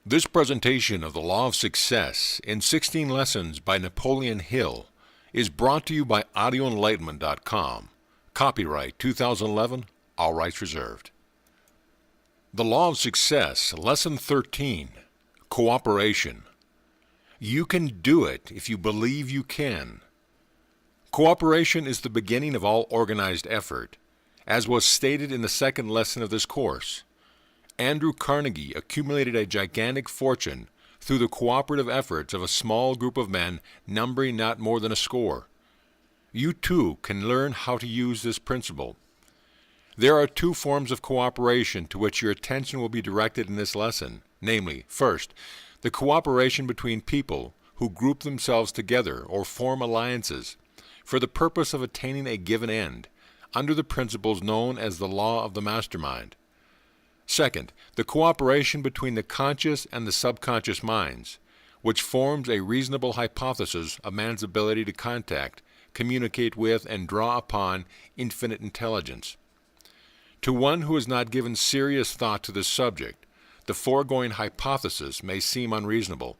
This presentation of the Law of Success in 16 Lessons by Napoleon Hill is brought to you by AudioEnlightenment.com. Copyright 2011, all rights reserved. The Law of Success, Lesson 13, Cooperation. You can do it if you believe you can. Cooperation is the beginning of all organized effort, as was stated in the second lesson of this course. Andrew Carnegie accumulated a gigantic fortune through the cooperative efforts of a small group of men numbering not more than a score. You too can learn how to use this principle. There are two forms of cooperation to which your attention will be directed in this lesson, namely, first, the cooperation between people who group themselves together or form alliances for the purpose of attaining a given end, under the principles known as the law of the mastermind. Second, the cooperation between the conscious and the subconscious minds, which forms a reasonable hypothesis of man's ability to contact, communicate with, and draw upon infinite intelligence. To one who has not given serious thought to this subject, the foregoing hypothesis may seem unreasonable,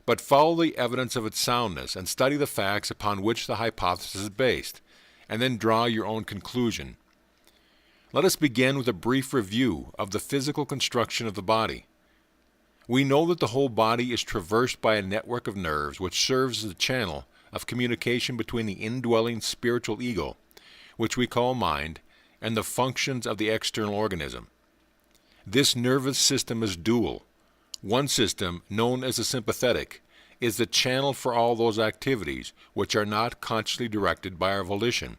but follow the evidence of its soundness and study the facts upon which the hypothesis is based, and then draw your own conclusion. Let us begin with a brief review of the physical construction of the body. We know that the whole body is traversed by a network of nerves which serves as a channel of communication between the indwelling spiritual ego, which we call mind, and the functions of the external organism. This nervous system is dual. One system, known as the sympathetic, is the channel for all those activities which are not consciously directed by our volition,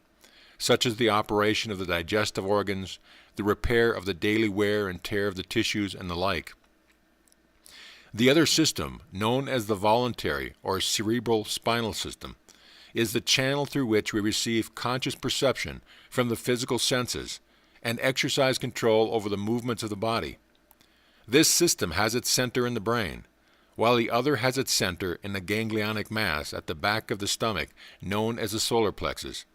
such as the operation of the digestive organs, the repair of the daily wear and tear of the tissues, and the like. The other system, known as the voluntary or cerebral spinal system, is the channel through which we receive conscious perception from the physical senses and exercise control over the movements of the body. This system has its center in the brain, while the other has its center in the ganglionic mass at the back of the stomach known as the solar plexus,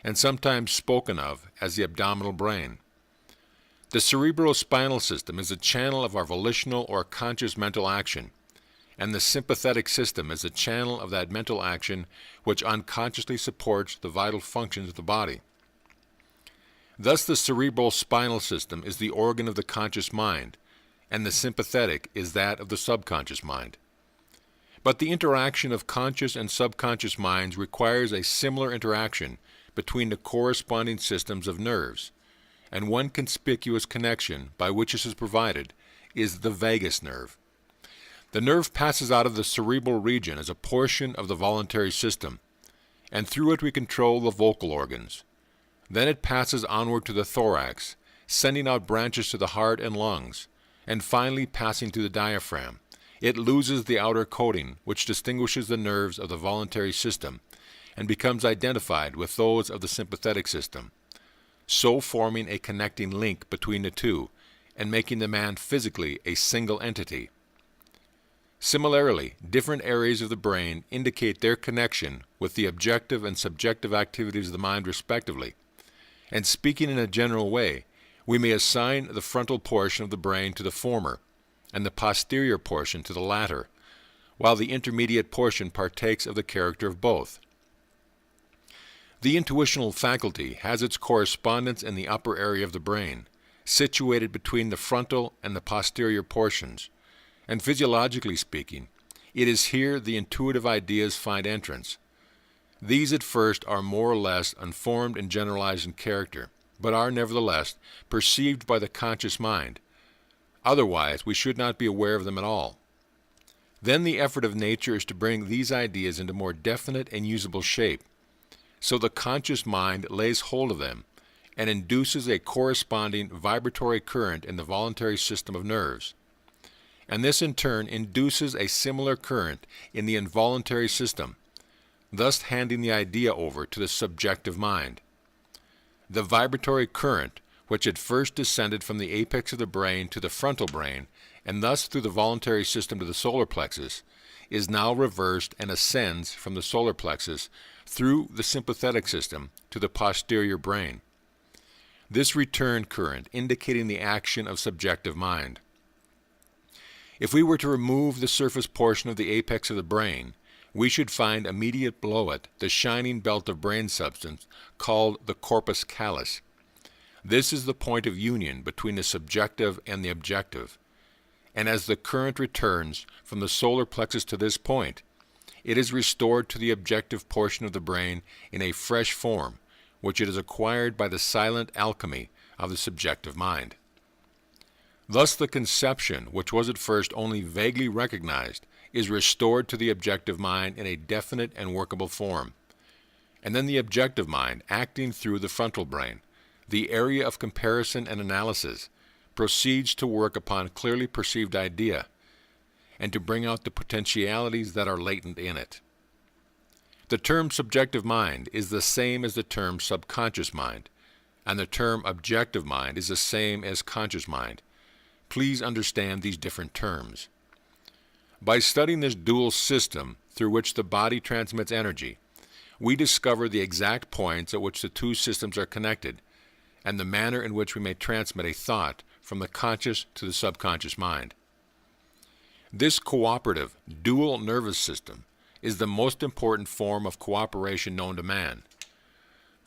and sometimes spoken of as the abdominal brain. The cerebrospinal system is a channel of our volitional or conscious mental action, and the sympathetic system is a channel of that mental action which unconsciously supports the vital functions of the body. Thus the cerebrospinal system is the organ of the conscious mind, and the sympathetic is that of the subconscious mind. But the interaction of conscious and subconscious minds requires a similar interaction between the corresponding systems of nerves, and one conspicuous connection by which this is provided is the vagus nerve. The nerve passes out of the cerebral region as a portion of the voluntary system, and through it we control the vocal organs. Then it passes onward to the thorax, sending out branches to the heart and lungs, and finally passing to the diaphragm. It loses the outer coating which distinguishes the nerves of the voluntary system, and becomes identified with those of the sympathetic system, so forming a connecting link between the two, and making the man physically a single entity. Similarly, different areas of the brain indicate their connection with the objective and subjective activities of the mind respectively, and speaking in a general way, we may assign the frontal portion of the brain to the former, and the posterior portion to the latter, while the intermediate portion partakes of the character of both. The intuitional faculty has its correspondence in the upper area of the brain, situated between the frontal and the posterior portions, and physiologically speaking, it is here the intuitive ideas find entrance. These at first are more or less unformed and generalized in character, but are nevertheless perceived by the conscious mind. Otherwise, we should not be aware of them at all. Then the effort of nature is to bring these ideas into more definite and usable shape, so the conscious mind lays hold of them and induces a corresponding vibratory current in the voluntary system of nerves. And this in turn induces a similar current in the involuntary system, thus handing the idea over to the subjective mind. The vibratory current, which at first descended from the apex of the brain to the frontal brain, and thus through the voluntary system to the solar plexus, is now reversed and ascends from the solar plexus through the sympathetic system to the posterior brain. This return current indicating the action of subjective mind. If we were to remove the surface portion of the apex of the brain, we should find immediate below it the shining belt of brain substance called the corpus callus. This is the point of union between the subjective and the objective. And as the current returns from the solar plexus to this point, it is restored to the objective portion of the brain in a fresh form, which it has acquired by the silent alchemy of the subjective mind. Thus the conception, which was at first only vaguely recognized, is restored to the objective mind in a definite and workable form. And then the objective mind, acting through the frontal brain, the area of comparison and analysis, proceeds to work upon clearly perceived idea and to bring out the potentialities that are latent in it. The term subjective mind is the same as the term subconscious mind, and the term objective mind is the same as conscious mind. Please understand these different terms. By studying this dual system through which the body transmits energy, we discover the exact points at which the two systems are connected and the manner in which we may transmit a thought from the conscious to the subconscious mind. This cooperative, dual nervous system is the most important form of cooperation known to man.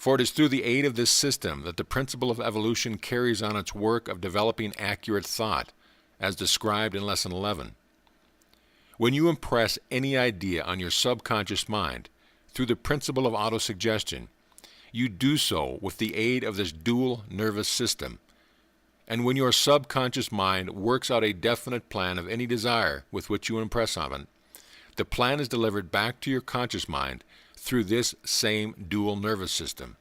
For it is through the aid of this system that the principle of evolution carries on its work of developing accurate thought, as described in Lesson 11. When you impress any idea on your subconscious mind through the principle of autosuggestion, you do so with the aid of this dual nervous system. And when your subconscious mind works out a definite plan of any desire with which you impress on it, the plan is delivered back to your conscious mind through this same dual nervous system.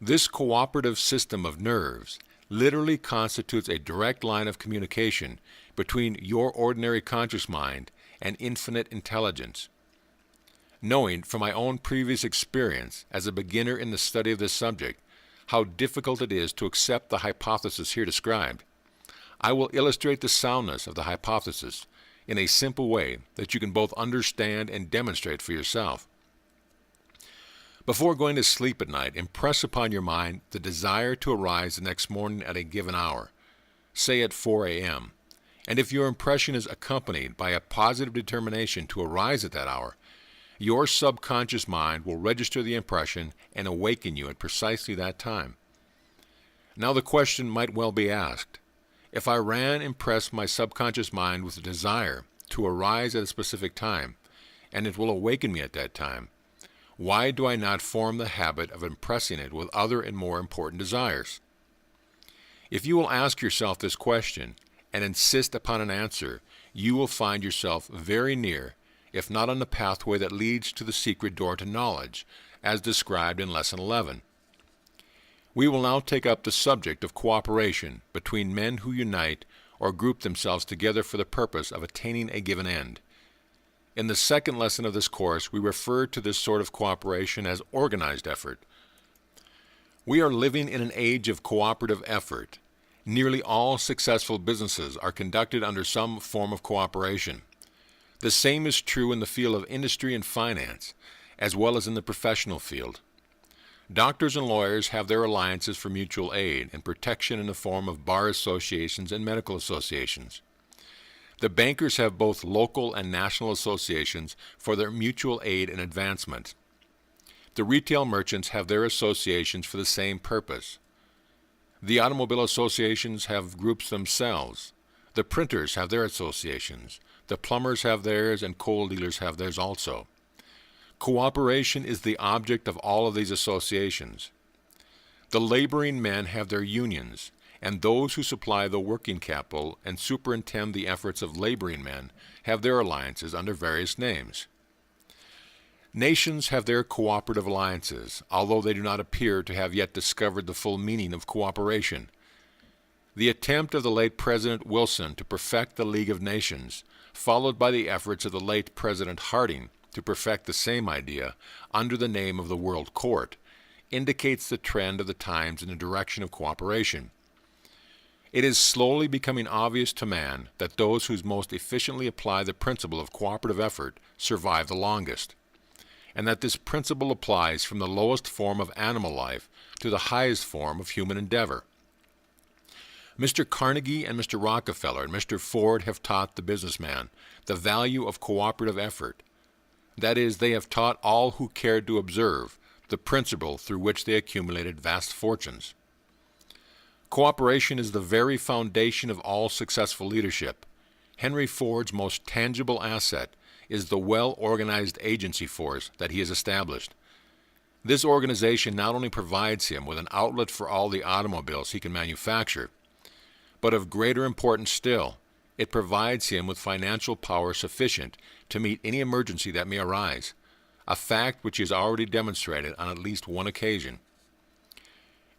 This cooperative system of nerves literally constitutes a direct line of communication between your ordinary conscious mind and infinite intelligence. Knowing from my own previous experience as a beginner in the study of this subject how difficult it is to accept the hypothesis here described, I will illustrate the soundness of the hypothesis in a simple way that you can both understand and demonstrate for yourself. Before going to sleep at night, impress upon your mind the desire to arise the next morning at a given hour, say at 4 a.m., and if your impression is accompanied by a positive determination to arise at that hour, your subconscious mind will register the impression and awaken you at precisely that time. Now the question might well be asked, if I impress my subconscious mind with a desire to arise at a specific time, and it will awaken me at that time, why do I not form the habit of impressing it with other and more important desires? If you will ask yourself this question and insist upon an answer, you will find yourself very near, if not on the pathway that leads to the secret door to knowledge, as described in Lesson 11. We will now take up the subject of cooperation between men who unite or group themselves together for the purpose of attaining a given end. In the second lesson of this course, we refer to this sort of cooperation as organized effort. We are living in an age of cooperative effort. Nearly all successful businesses are conducted under some form of cooperation. The same is true in the field of industry and finance, as well as in the professional field. Doctors and lawyers have their alliances for mutual aid and protection in the form of bar associations and medical associations. The bankers have both local and national associations for their mutual aid and advancement. The retail merchants have their associations for the same purpose. The automobile associations have groups themselves. The printers have their associations. The plumbers have theirs, and coal dealers have theirs also. Cooperation is the object of all of these associations. The laboring men have their unions, and those who supply the working capital and superintend the efforts of laboring men have their alliances under various names. Nations have their cooperative alliances, although they do not appear to have yet discovered the full meaning of cooperation. The attempt of the late President Wilson to perfect the League of Nations, followed by the efforts of the late President Harding to perfect the same idea under the name of the World Court, indicates the trend of the times in the direction of cooperation. It is slowly becoming obvious to man that those who most efficiently apply the principle of cooperative effort survive the longest, and that this principle applies from the lowest form of animal life to the highest form of human endeavor. Mr. Carnegie and Mr. Rockefeller and Mr. Ford have taught the businessman the value of cooperative effort. That is, they have taught all who cared to observe the principle through which they accumulated vast fortunes. Cooperation is the very foundation of all successful leadership. Henry Ford's most tangible asset is the well-organized agency force that he has established. This organization not only provides him with an outlet for all the automobiles he can manufacture, but of greater importance still, it provides him with financial power sufficient to meet any emergency that may arise, a fact which he has already demonstrated on at least one occasion.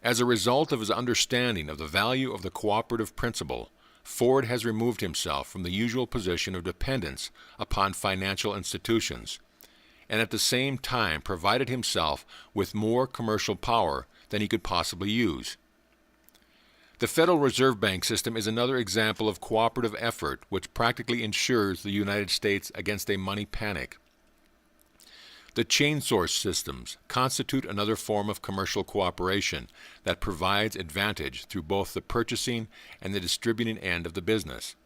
As a result of his understanding of the value of the cooperative principle, Ford has removed himself from the usual position of dependence upon financial institutions, and at the same time provided himself with more commercial power than he could possibly use. The Federal Reserve Bank system is another example of cooperative effort which practically ensures the United States against a money panic. The chain source systems constitute another form of commercial cooperation that provides advantage through both the purchasing and the distributing end of the business.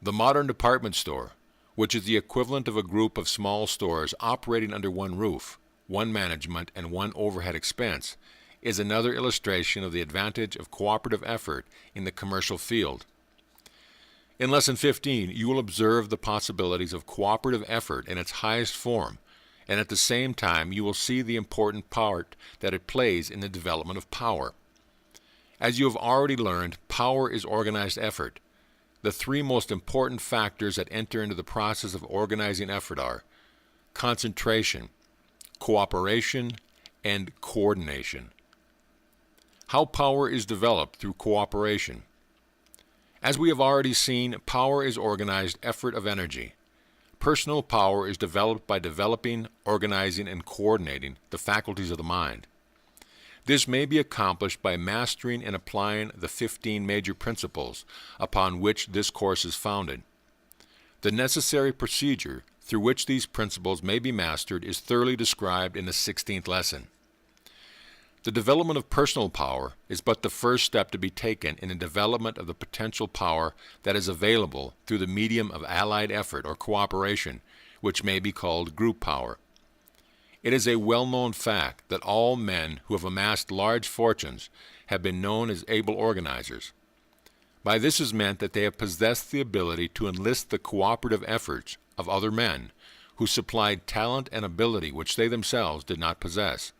The modern department store, which is the equivalent of a group of small stores operating under one roof, one management, and one overhead expense, is another illustration of the advantage of cooperative effort in the commercial field. In Lesson 15, you will observe the possibilities of cooperative effort in its highest form, and at the same time you will see the important part that it plays in the development of power. As you have already learned, power is organized effort. The three most important factors that enter into the process of organizing effort are concentration, cooperation, and coordination. How power is developed through cooperation. As we have already seen, power is organized effort of energy. Personal power is developed by developing, organizing, and coordinating the faculties of the mind. This may be accomplished by mastering and applying the 15 major principles upon which this course is founded. The necessary procedure through which these principles may be mastered is thoroughly described in the 16th lesson. The development of personal power is but the first step to be taken in the development of the potential power that is available through the medium of allied effort or cooperation, which may be called group power. It is a well-known fact that all men who have amassed large fortunes have been known as able organizers. By this is meant that they have possessed the ability to enlist the cooperative efforts of other men who supplied talent and ability which they themselves did not possess.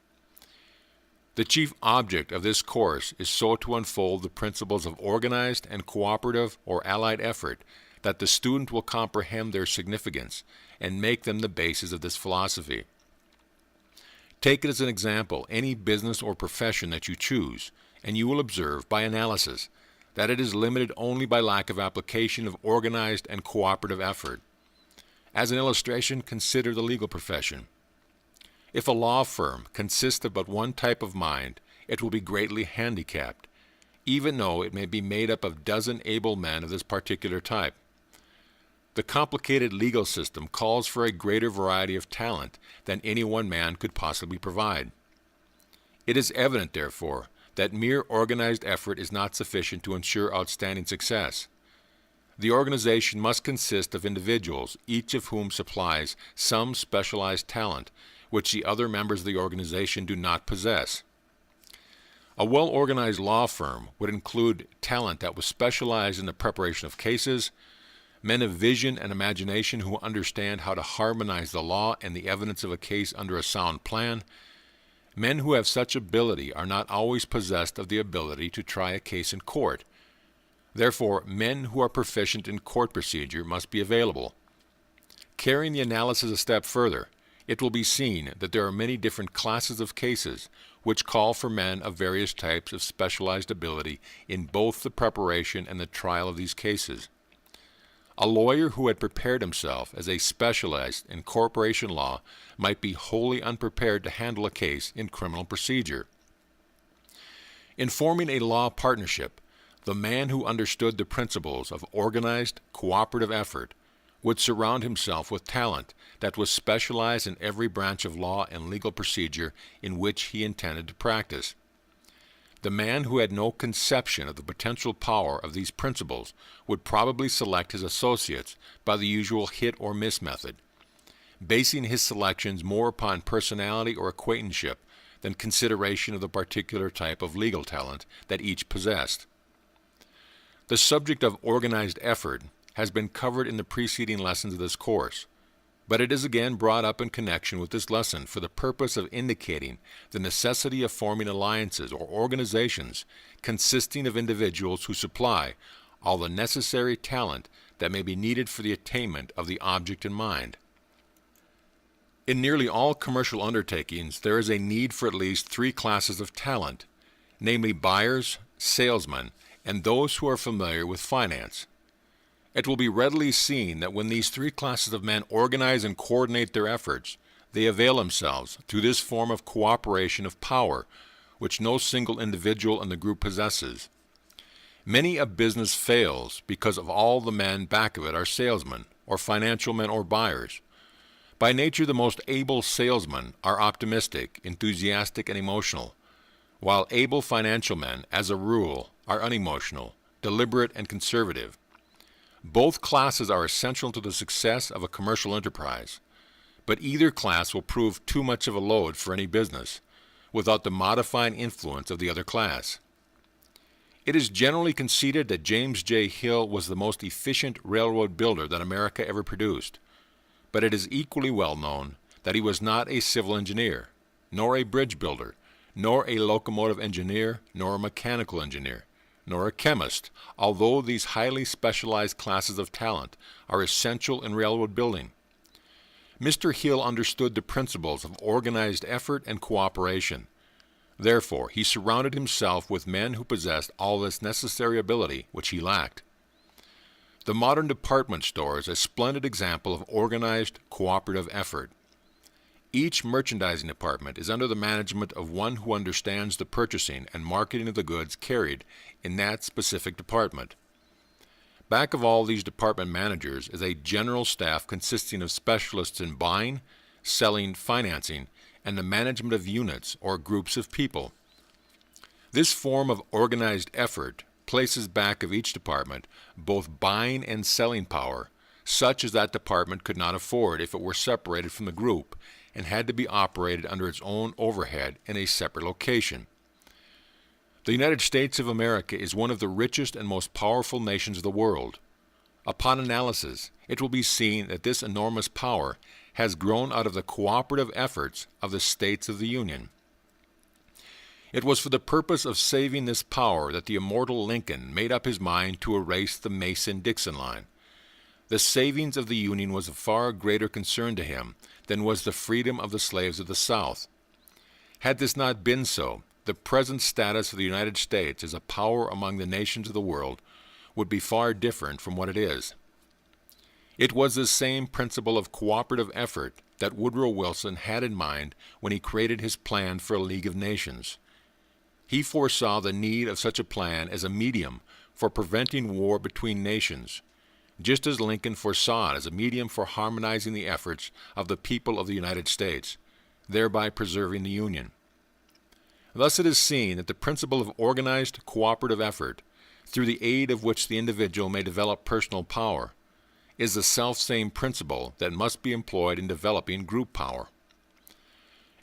The chief object of this course is so to unfold the principles of organized and cooperative or allied effort that the student will comprehend their significance and make them the basis of this philosophy. Take it as an example, any business or profession that you choose, and you will observe by analysis that it is limited only by lack of application of organized and cooperative effort. As an illustration, consider the legal profession. If a law firm consists of but one type of mind, it will be greatly handicapped, even though it may be made up of a dozen able men of this particular type. The complicated legal system calls for a greater variety of talent than any one man could possibly provide. It is evident, therefore, that mere organized effort is not sufficient to ensure outstanding success. The organization must consist of individuals, each of whom supplies some specialized talent, which the other members of the organization do not possess. A well-organized law firm would include talent that was specialized in the preparation of cases, men of vision and imagination who understand how to harmonize the law and the evidence of a case under a sound plan. Men who have such ability are not always possessed of the ability to try a case in court. Therefore, men who are proficient in court procedure must be available. Carrying the analysis a step further, it will be seen that there are many different classes of cases which call for men of various types of specialized ability in both the preparation and the trial of these cases. A lawyer who had prepared himself as a specialist in corporation law might be wholly unprepared to handle a case in criminal procedure. In forming a law partnership, the man who understood the principles of organized, cooperative effort would surround himself with talent that was specialized in every branch of law and legal procedure in which he intended to practice. The man who had no conception of the potential power of these principles would probably select his associates by the usual hit or miss method, basing his selections more upon personality or acquaintanceship than consideration of the particular type of legal talent that each possessed. The subject of organized effort has been covered in the preceding lessons of this course, but it is again brought up in connection with this lesson for the purpose of indicating the necessity of forming alliances or organizations consisting of individuals who supply all the necessary talent that may be needed for the attainment of the object in mind. In nearly all commercial undertakings, there is a need for at least three classes of talent, namely buyers, salesmen, and those who are familiar with finance. It will be readily seen that when these three classes of men organize and coordinate their efforts, they avail themselves, through this form of cooperation, of power which no single individual in the group possesses. Many a business fails because of all the men back of it are salesmen, or financial men, or buyers. By nature, the most able salesmen are optimistic, enthusiastic, and emotional, while able financial men, as a rule, are unemotional, deliberate, and conservative. Both classes are essential to the success of a commercial enterprise, but either class will prove too much of a load for any business, without the modifying influence of the other class. It is generally conceded that James J. Hill was the most efficient railroad builder that America ever produced, but it is equally well known that he was not a civil engineer, nor a bridge builder, nor a locomotive engineer, nor a mechanical engineer, nor a chemist, although these highly specialized classes of talent are essential in railroad building. Mr. Hill understood the principles of organized effort and cooperation. Therefore, he surrounded himself with men who possessed all this necessary ability which he lacked. The modern department store is a splendid example of organized, cooperative effort. Each merchandising department is under the management of one who understands the purchasing and marketing of the goods carried in that specific department. Back of all these department managers is a general staff consisting of specialists in buying, selling, financing, and the management of units or groups of people. This form of organized effort places back of each department both buying and selling power, such as that department could not afford if it were separated from the group and had to be operated under its own overhead in a separate location. The United States of America is one of the richest and most powerful nations of the world. Upon analysis, it will be seen that this enormous power has grown out of the cooperative efforts of the states of the Union. It was for the purpose of saving this power that the immortal Lincoln made up his mind to erase the Mason-Dixon line. The savings of the Union was of far greater concern to him than was the freedom of the slaves of the South. Had this not been so, the present status of the United States as a power among the nations of the world would be far different from what it is. It was this same principle of cooperative effort that Woodrow Wilson had in mind when he created his plan for a League of Nations. He foresaw the need of such a plan as a medium for preventing war between nations, just as Lincoln foresaw it as a medium for harmonizing the efforts of the people of the United States, thereby preserving the Union. Thus it is seen that the principle of organized cooperative effort, through the aid of which the individual may develop personal power, is the self-same principle that must be employed in developing group power.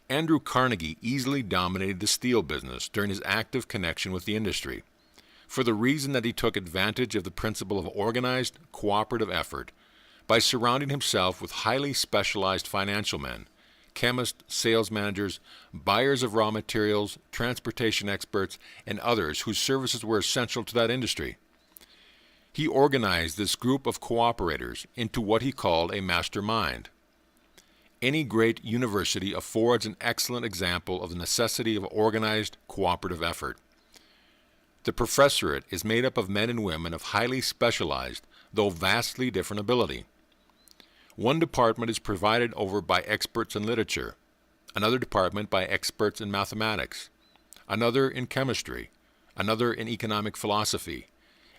Andrew Carnegie easily dominated the steel business during his active connection with the industry, for the reason that he took advantage of the principle of organized, cooperative effort by surrounding himself with highly specialized financial men, chemists, sales managers, buyers of raw materials, transportation experts, and others whose services were essential to that industry. He organized this group of cooperators into what he called a mastermind. Any great university affords an excellent example of the necessity of organized, cooperative effort. The professorate is made up of men and women of highly specialized, though vastly different ability. One department is provided over by experts in literature, another department by experts in mathematics, another in chemistry, another in economic philosophy,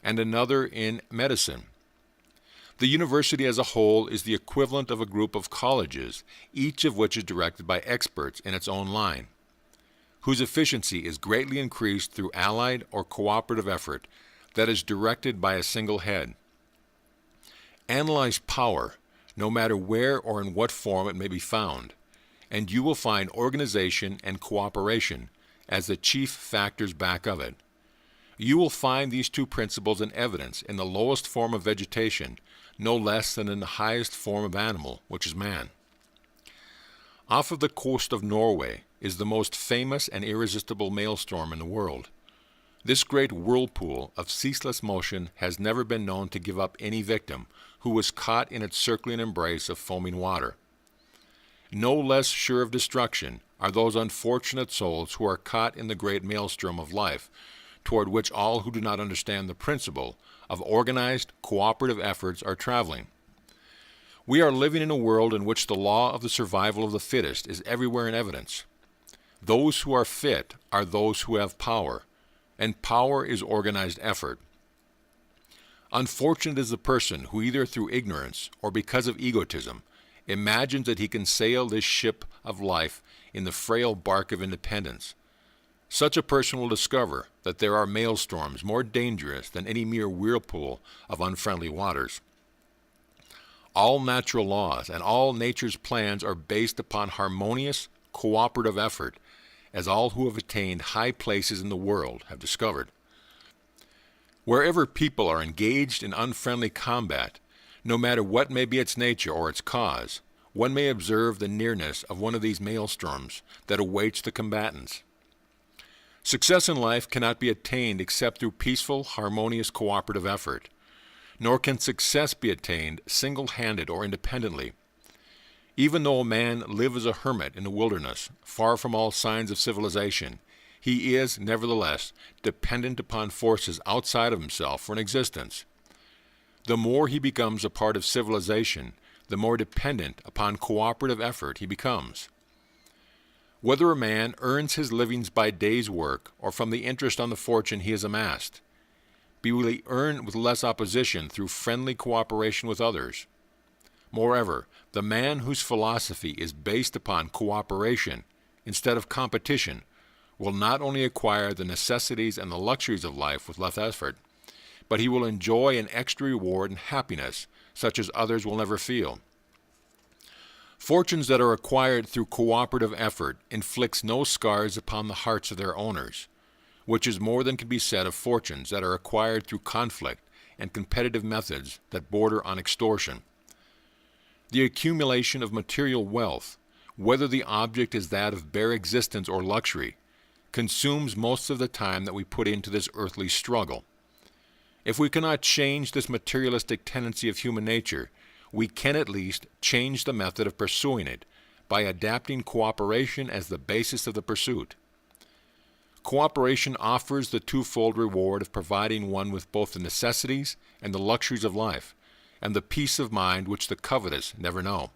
and another in medicine. The university as a whole is the equivalent of a group of colleges, each of which is directed by experts in its own line, whose efficiency is greatly increased through allied or cooperative effort that is directed by a single head. Analyze power, no matter where or in what form it may be found, and you will find organization and cooperation as the chief factors back of it. You will find these two principles in evidence in the lowest form of vegetation, no less than in the highest form of animal, which is man. Off of the coast of Norway is the most famous and irresistible maelstrom in the world. This great whirlpool of ceaseless motion has never been known to give up any victim who was caught in its circling embrace of foaming water. No less sure of destruction are those unfortunate souls who are caught in the great maelstrom of life, toward which all who do not understand the principle of organized, cooperative efforts are traveling. We are living in a world in which the law of the survival of the fittest is everywhere in evidence. Those who are fit are those who have power, and power is organized effort. Unfortunate is the person who either through ignorance or because of egotism imagines that he can sail this ship of life in the frail bark of independence. Such a person will discover that there are maelstorms more dangerous than any mere whirlpool of unfriendly waters. All natural laws and all nature's plans are based upon harmonious, cooperative effort, as all who have attained high places in the world have discovered. Wherever people are engaged in unfriendly combat, no matter what may be its nature or its cause, one may observe the nearness of one of these maelstorms that awaits the combatants. Success in life cannot be attained except through peaceful, harmonious, cooperative effort. Nor can success be attained single-handed or independently. Even though a man live as a hermit in the wilderness, far from all signs of civilization, he is, nevertheless, dependent upon forces outside of himself for an existence. The more he becomes a part of civilization, the more dependent upon cooperative effort he becomes. Whether a man earns his livings by day's work or from the interest on the fortune he has amassed, will he earn with less opposition through friendly cooperation with others. Moreover, the man whose philosophy is based upon cooperation instead of competition will not only acquire the necessities and the luxuries of life with less effort, but he will enjoy an extra reward and happiness such as others will never feel. Fortunes that are acquired through cooperative effort inflicts no scars upon the hearts of their owners, which is more than can be said of fortunes that are acquired through conflict and competitive methods that border on extortion. The accumulation of material wealth, whether the object is that of bare existence or luxury, consumes most of the time that we put into this earthly struggle. If we cannot change this materialistic tendency of human nature, we can at least change the method of pursuing it by adapting cooperation as the basis of the pursuit. Cooperation offers the twofold reward of providing one with both the necessities and the luxuries of life, and the peace of mind which the covetous never know.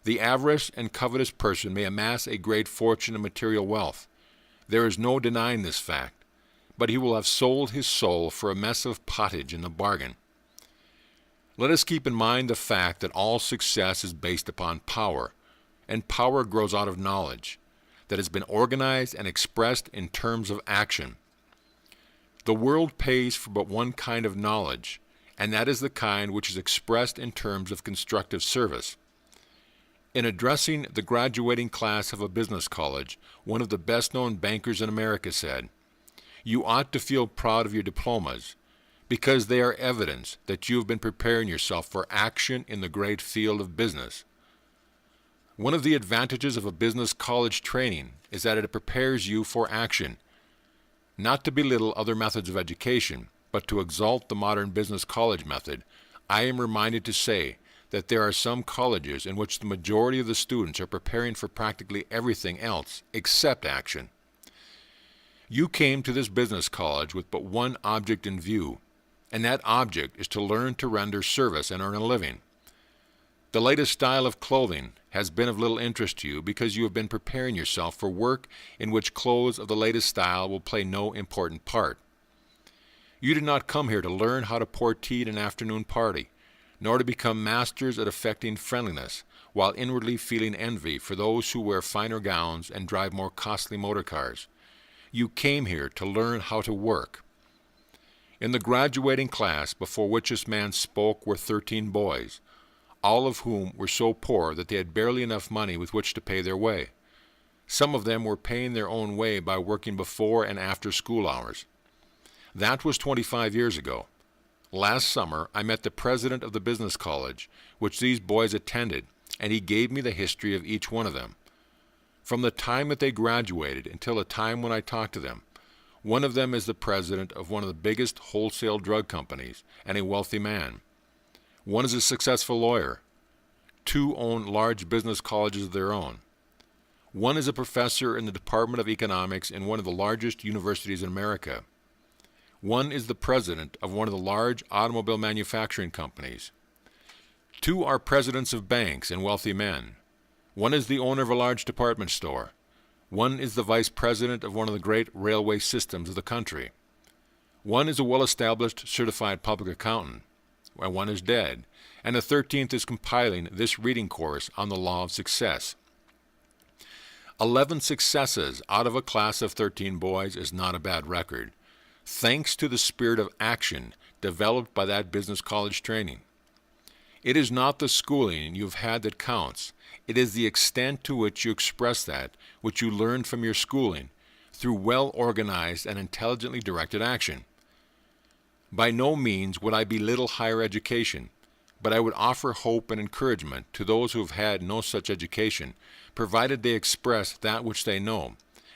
The avaricious and covetous person may amass a great fortune and material wealth. There is no denying this fact, but he will have sold his soul for a mess of pottage in the bargain. Let us keep in mind the fact that all success is based upon power, and power grows out of knowledge that has been organized and expressed in terms of action. The world pays for but one kind of knowledge, and that is the kind which is expressed in terms of constructive service. In addressing the graduating class of a business college, one of the best-known bankers in America said, "You ought to feel proud of your diplomas, because they are evidence that you have been preparing yourself for action in the great field of business." One of the advantages of a business college training is that it prepares you for action. Not to belittle other methods of education, but to exalt the modern business college method, I am reminded to say that there are some colleges in which the majority of the students are preparing for practically everything else except action. You came to this business college with but one object in view, and that object is to learn to render service and earn a living. The latest style of clothing has been of little interest to you because you have been preparing yourself for work in which clothes of the latest style will play no important part. You did not come here to learn how to pour tea at an afternoon party, nor to become masters at affecting friendliness, while inwardly feeling envy for those who wear finer gowns and drive more costly motor cars. You came here to learn how to work. In the graduating class before which this man spoke were 13 boys, all of whom were so poor that they had barely enough money with which to pay their way. Some of them were paying their own way by working before and after school hours. That was 25 years ago. Last summer, I met the president of the business college, which these boys attended, and he gave me the history of each one of them. From the time that they graduated until the time when I talked to them, one of them is the president of one of the biggest wholesale drug companies and a wealthy man. One is a successful lawyer. 2 own large business colleges of their own. One is a professor in the Department of Economics in one of the largest universities in America. One is the president of one of the large automobile manufacturing companies. 2 are presidents of banks and wealthy men. One is the owner of a large department store. One is the vice president of one of the great railway systems of the country. One is a well-established certified public accountant. And one is dead. And the 13th is compiling this reading course on the law of success. 11 successes out of a class of 13 boys is not a bad record, thanks to the spirit of action developed by that business college training. It is not the schooling you've had that counts. It is the extent to which you express that which you learned from your schooling through well-organized and intelligently directed action. By no means would I belittle higher education, but I would offer hope and encouragement to those who have had no such education, provided they express that which they know,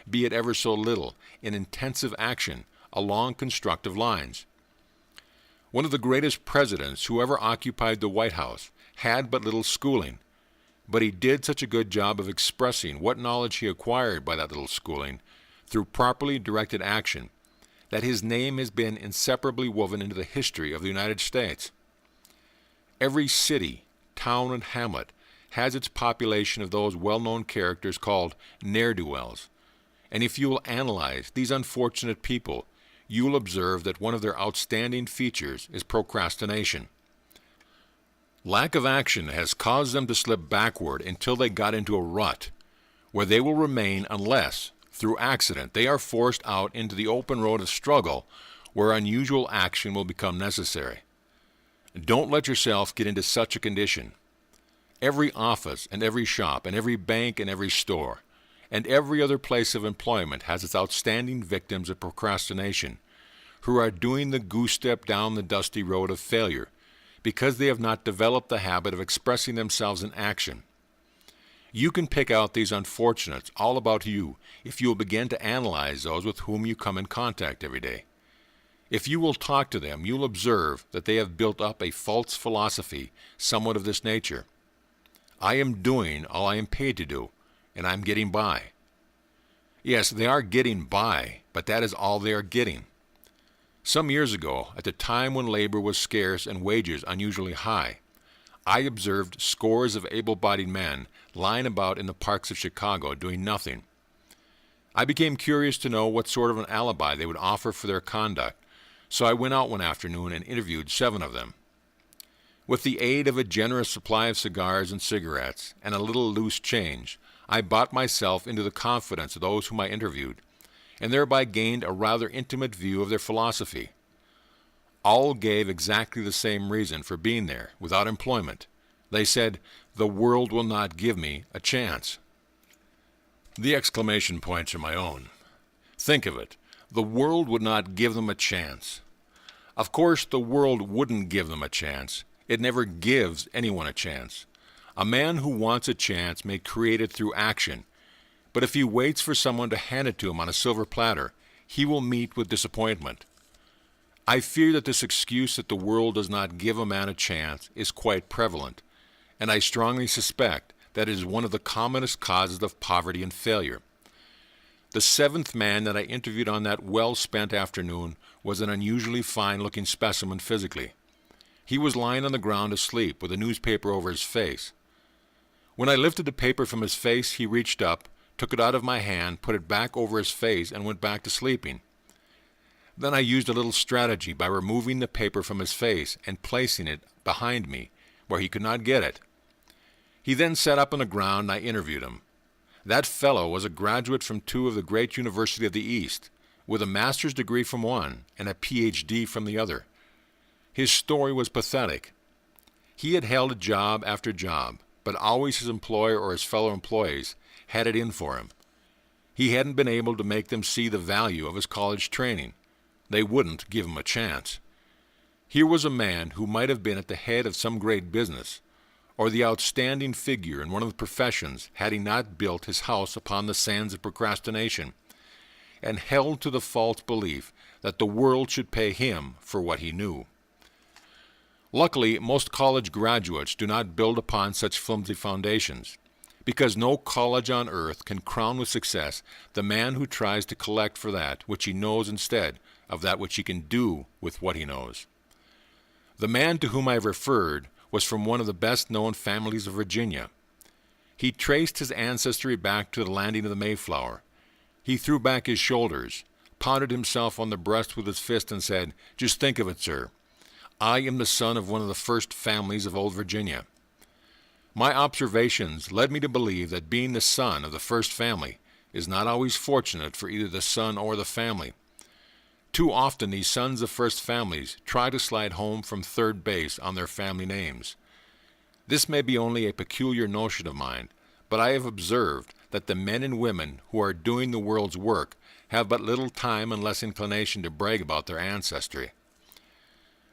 be it ever so little, in intensive action along constructive lines. One of the greatest presidents who ever occupied the White House had but little schooling, but he did such a good job of expressing what knowledge he acquired by that little schooling through properly directed action that his name has been inseparably woven into the history of the United States. Every city, town, and hamlet has its population of those well-known characters called ne'er-do-wells, and if you will analyze these unfortunate people, you will observe that one of their outstanding features is procrastination. Lack of action has caused them to slip backward until they got into a rut, where they will remain unless, through accident, they are forced out into the open road of struggle, where unusual action will become necessary. Don't let yourself get into such a condition. Every office and every shop and every bank and every store and every other place of employment has its outstanding victims of procrastination, who are doing the goose step down the dusty road of failure because they have not developed the habit of expressing themselves in action. You can pick out these unfortunates all about you if you will begin to analyze those with whom you come in contact every day. If you will talk to them, you'll observe that they have built up a false philosophy somewhat of this nature. I am doing all I am paid to do, and I'm getting by. Yes, they are getting by, but that is all they are getting. Some years ago, at the time when labor was scarce and wages unusually high, I observed scores of able-bodied men lying about in the parks of Chicago doing nothing. I became curious to know what sort of an alibi they would offer for their conduct, so I went out one afternoon and interviewed 7 of them. With the aid of a generous supply of cigars and cigarettes and a little loose change, I bought myself into the confidence of those whom I interviewed, and thereby gained a rather intimate view of their philosophy. All gave exactly the same reason for being there, without employment. They said, "The world will not give me a chance." The exclamation points are my own. Think of it. The world would not give them a chance. Of course, the world wouldn't give them a chance. It never gives anyone a chance. A man who wants a chance may create it through action, but if he waits for someone to hand it to him on a silver platter, he will meet with disappointment. I fear that this excuse that the world does not give a man a chance is quite prevalent, and I strongly suspect that it is one of the commonest causes of poverty and failure. The 7th man that I interviewed on that well-spent afternoon was an unusually fine-looking specimen physically. He was lying on the ground asleep with a newspaper over his face. When I lifted the paper from his face, he reached up, took it out of my hand, put it back over his face, and went back to sleeping. Then I used a little strategy by removing the paper from his face and placing it behind me, where he could not get it. He then sat up on the ground and I interviewed him. That fellow was a graduate from two of the great universities of the East, with a master's degree from one and a Ph.D. from the other. His story was pathetic. He had held job after job, but always his employer or his fellow employees had it in for him. He hadn't been able to make them see the value of his college training. They wouldn't give him a chance. Here was a man who might have been at the head of some great business, or the outstanding figure in one of the professions had he not built his house upon the sands of procrastination, and held to the false belief that the world should pay him for what he knew. Luckily, most college graduates do not build upon such flimsy foundations, because no college on earth can crown with success the man who tries to collect for that which he knows instead of that which he can do with what he knows. The man to whom I have referred was from one of the best-known families of Virginia. He traced his ancestry back to the landing of the Mayflower. He threw back his shoulders, pounded himself on the breast with his fist, and said, "Just think of it, sir. I am the son of one of the first families of old Virginia." My observations led me to believe that being the son of the first family is not always fortunate for either the son or the family. Too often these sons of first families try to slide home from third base on their family names. This may be only a peculiar notion of mine, but I have observed that the men and women who are doing the world's work have but little time and less inclination to brag about their ancestry.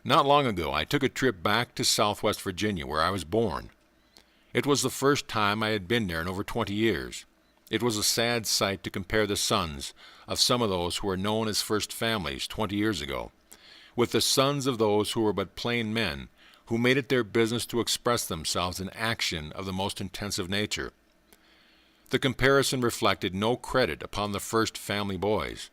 Not long ago I took a trip back to Southwest Virginia, where I was born. It was the first time I had been there in over 20 years. It was a sad sight to compare the sons of some of those who were known as first families 20 years ago, with the sons of those who were but plain men, who made it their business to express themselves in action of the most intensive nature. The comparison reflected no credit upon the first family boys.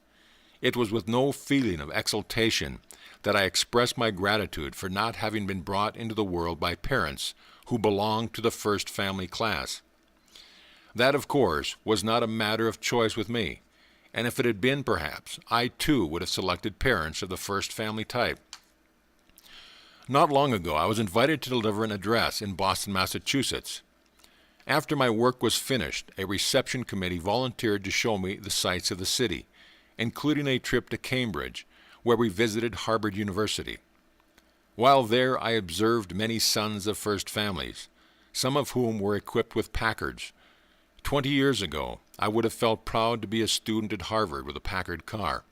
It was with no feeling of exultation that I expressed my gratitude for not having been brought into the world by parents who belonged to the first family class. That, of course, was not a matter of choice with me, and if it had been, perhaps, I too would have selected parents of the first family type. Not long ago I was invited to deliver an address in Boston, Massachusetts. After my work was finished, a reception committee volunteered to show me the sights of the city, including a trip to Cambridge, where we visited Harvard University. While there I observed many sons of first families, some of whom were equipped with Packards. 20 years ago, I would have felt proud to be a student at Harvard with a Packard car.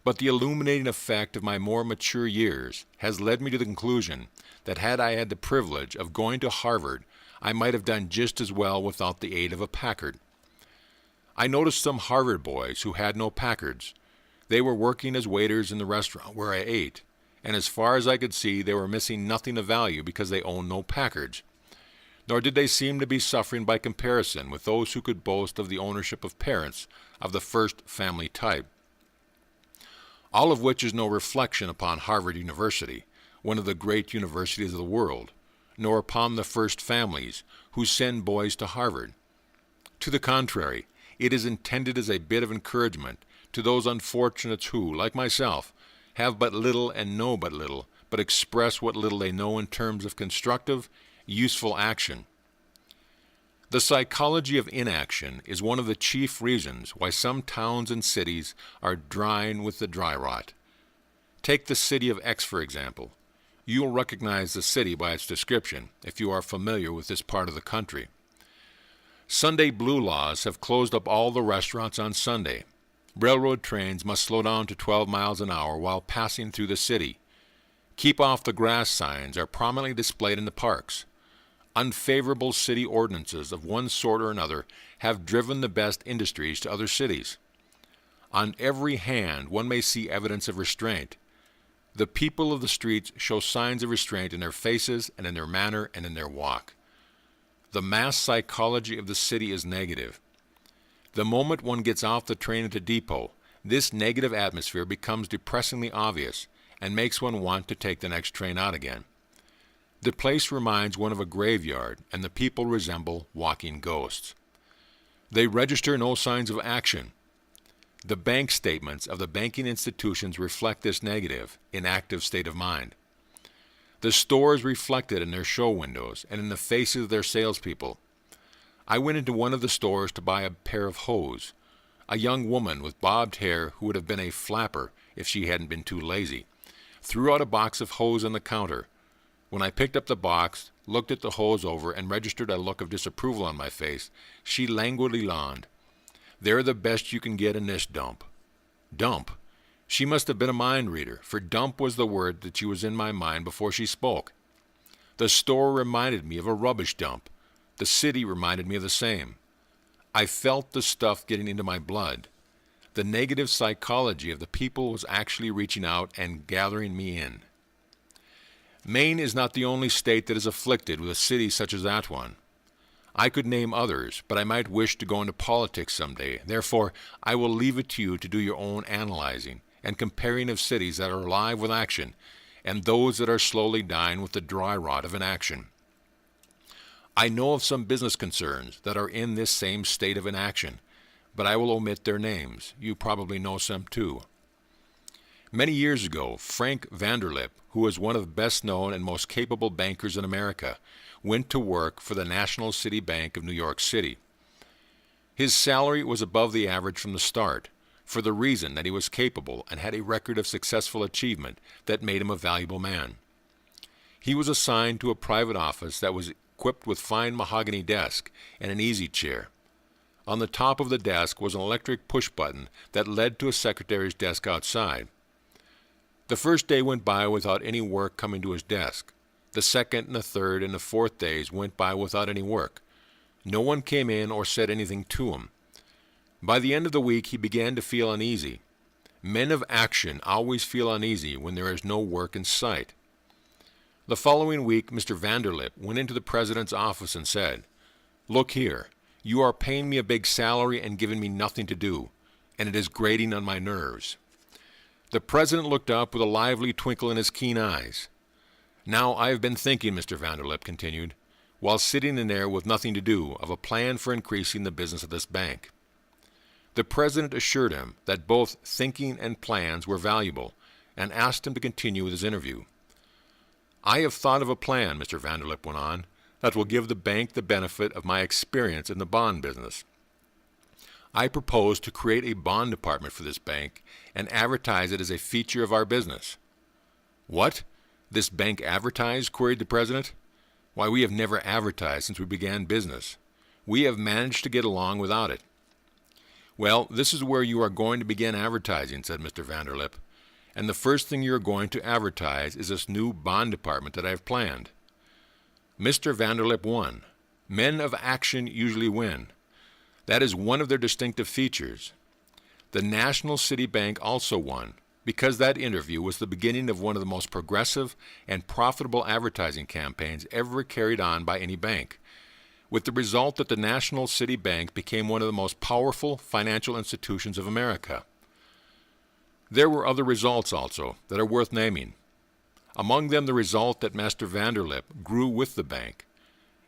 But the illuminating effect of my more mature years has led me to the conclusion that had I had the privilege of going to Harvard, I might have done just as well without the aid of a Packard. I noticed some Harvard boys who had no Packards. They were working as waiters in the restaurant where I ate, and as far as I could see, they were missing nothing of value because they owned no Packards. Nor did they seem to be suffering by comparison with those who could boast of the ownership of parents of the first family type. All of which is no reflection upon Harvard University, one of the great universities of the world, nor upon the first families who send boys to Harvard. To the contrary, it is intended as a bit of encouragement to those unfortunates who, like myself, have but little and know but little, but express what little they know in terms of constructive, useful action. The psychology of inaction is one of the chief reasons why some towns and cities are drying with the dry rot. Take the city of X, for example. You will recognize the city by its description if you are familiar with this part of the country. Sunday blue laws have closed up all the restaurants on Sunday. Railroad trains must slow down to 12 miles an hour while passing through the city. Keep off the grass signs are prominently displayed in the parks. Unfavorable city ordinances of one sort or another have driven the best industries to other cities. On every hand one may see evidence of restraint. The people of the streets show signs of restraint in their faces and in their manner and in their walk. The mass psychology of the city is negative. The moment one gets off the train at the depot, this negative atmosphere becomes depressingly obvious and makes one want to take the next train out again. The place reminds one of a graveyard, and the people resemble walking ghosts. They register no signs of action. The bank statements of the banking institutions reflect this negative, inactive state of mind. The stores reflect it in their show windows and in the faces of their salespeople. I went into one of the stores to buy a pair of hose. A young woman with bobbed hair, who would have been a flapper if she hadn't been too lazy, threw out a box of hose on the counter. When I picked up the box, looked at the hose over, and registered a look of disapproval on my face, she languidly yawned. "They're the best you can get in this dump." Dump? She must have been a mind reader, for dump was the word that she was in my mind before she spoke. The store reminded me of a rubbish dump. The city reminded me of the same. I felt the stuff getting into my blood. The negative psychology of the people was actually reaching out and gathering me in. Maine is not the only state that is afflicted with a city such as that one. I could name others, but I might wish to go into politics someday. Therefore, I will leave it to you to do your own analyzing and comparing of cities that are alive with action and those that are slowly dying with the dry rot of inaction. I know of some business concerns that are in this same state of inaction, but I will omit their names. You probably know some too. Many years ago, Frank Vanderlip, who was one of the best known and most capable bankers in America, went to work for the National City Bank of New York City. His salary was above the average from the start, for the reason that he was capable and had a record of successful achievement that made him a valuable man. He was assigned to a private office that was equipped with fine mahogany desk and an easy chair. On the top of the desk was an electric push button that led to a secretary's desk outside. The first day went by without any work coming to his desk. The second and the third and the fourth days went by without any work. No one came in or said anything to him. By the end of the week he began to feel uneasy. Men of action always feel uneasy when there is no work in sight. The following week, Mr. Vanderlip went into the president's office and said, "Look here, you are paying me a big salary and giving me nothing to do, and it is grating on my nerves." The president looked up with a lively twinkle in his keen eyes. "Now I have been thinking," Mr. Vanderlip continued, while sitting in there with nothing to do, of a plan for increasing the business of this bank. The president assured him that both thinking and plans were valuable, and asked him to continue with his interview. "I have thought of a plan," Mr. Vanderlip went on, "that will give the bank the benefit of my experience in the bond business. I propose to create a bond department for this bank and advertise it as a feature of our business." "What? This bank advertise?" queried the president. "Why, we have never advertised since we began business. We have managed to get along without it." "Well, this is where you are going to begin advertising," said Mr. Vanderlip. "And the first thing you are going to advertise is this new bond department that I have planned." Mr. Vanderlip won. Men of action usually win. That is one of their distinctive features. The National City Bank also won, because that interview was the beginning of one of the most progressive and profitable advertising campaigns ever carried on by any bank, with the result that the National City Bank became one of the most powerful financial institutions of America. There were other results also that are worth naming. Among them the result that Master Vanderlip grew with the bank,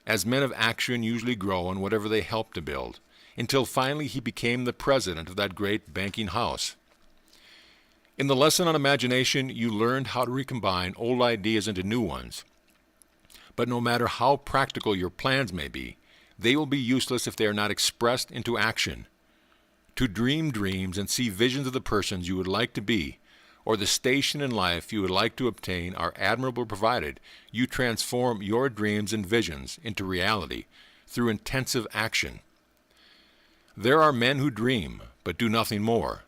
as men of action usually grow in whatever they help to build, until finally he became the president of that great banking house. In the lesson on imagination, you learned how to recombine old ideas into new ones. But no matter how practical your plans may be, they will be useless if they are not expressed into action. To dream dreams and see visions of the persons you would like to be, or the station in life you would like to obtain, are admirable provided you transform your dreams and visions into reality through intensive action. There are men who dream, but do nothing more.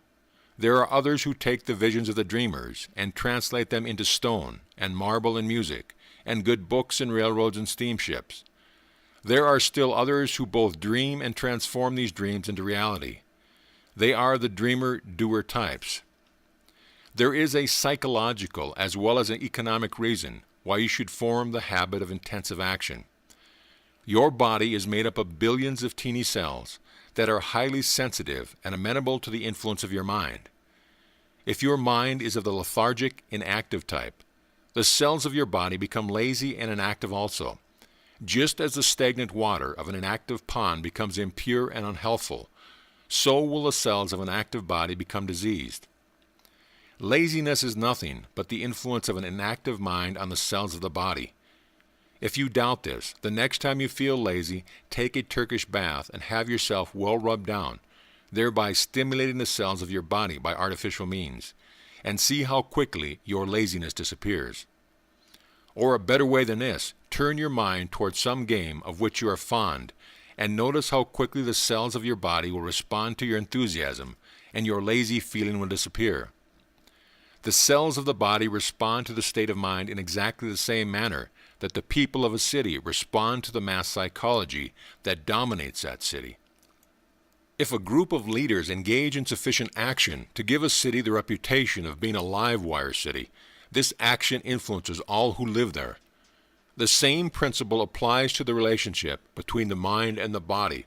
There are others who take the visions of the dreamers and translate them into stone and marble and music, and good books and railroads and steamships. There are still others who both dream and transform these dreams into reality. They are the dreamer-doer types. There is a psychological as well as an economic reason why you should form the habit of intensive action. Your body is made up of billions of teeny cells that are highly sensitive and amenable to the influence of your mind. If your mind is of the lethargic, inactive type, the cells of your body become lazy and inactive also. Just as the stagnant water of an inactive pond becomes impure and unhealthful, so will the cells of an active body become diseased. Laziness is nothing but the influence of an inactive mind on the cells of the body. If you doubt this, the next time you feel lazy, take a Turkish bath and have yourself well rubbed down, thereby stimulating the cells of your body by artificial means, and see how quickly your laziness disappears. Or a better way than this, turn your mind towards some game of which you are fond, and notice how quickly the cells of your body will respond to your enthusiasm, and your lazy feeling will disappear. The cells of the body respond to the state of mind in exactly the same manner that the people of a city respond to the mass psychology that dominates that city. If a group of leaders engage in sufficient action to give a city the reputation of being a live wire city, this action influences all who live there. The same principle applies to the relationship between the mind and the body.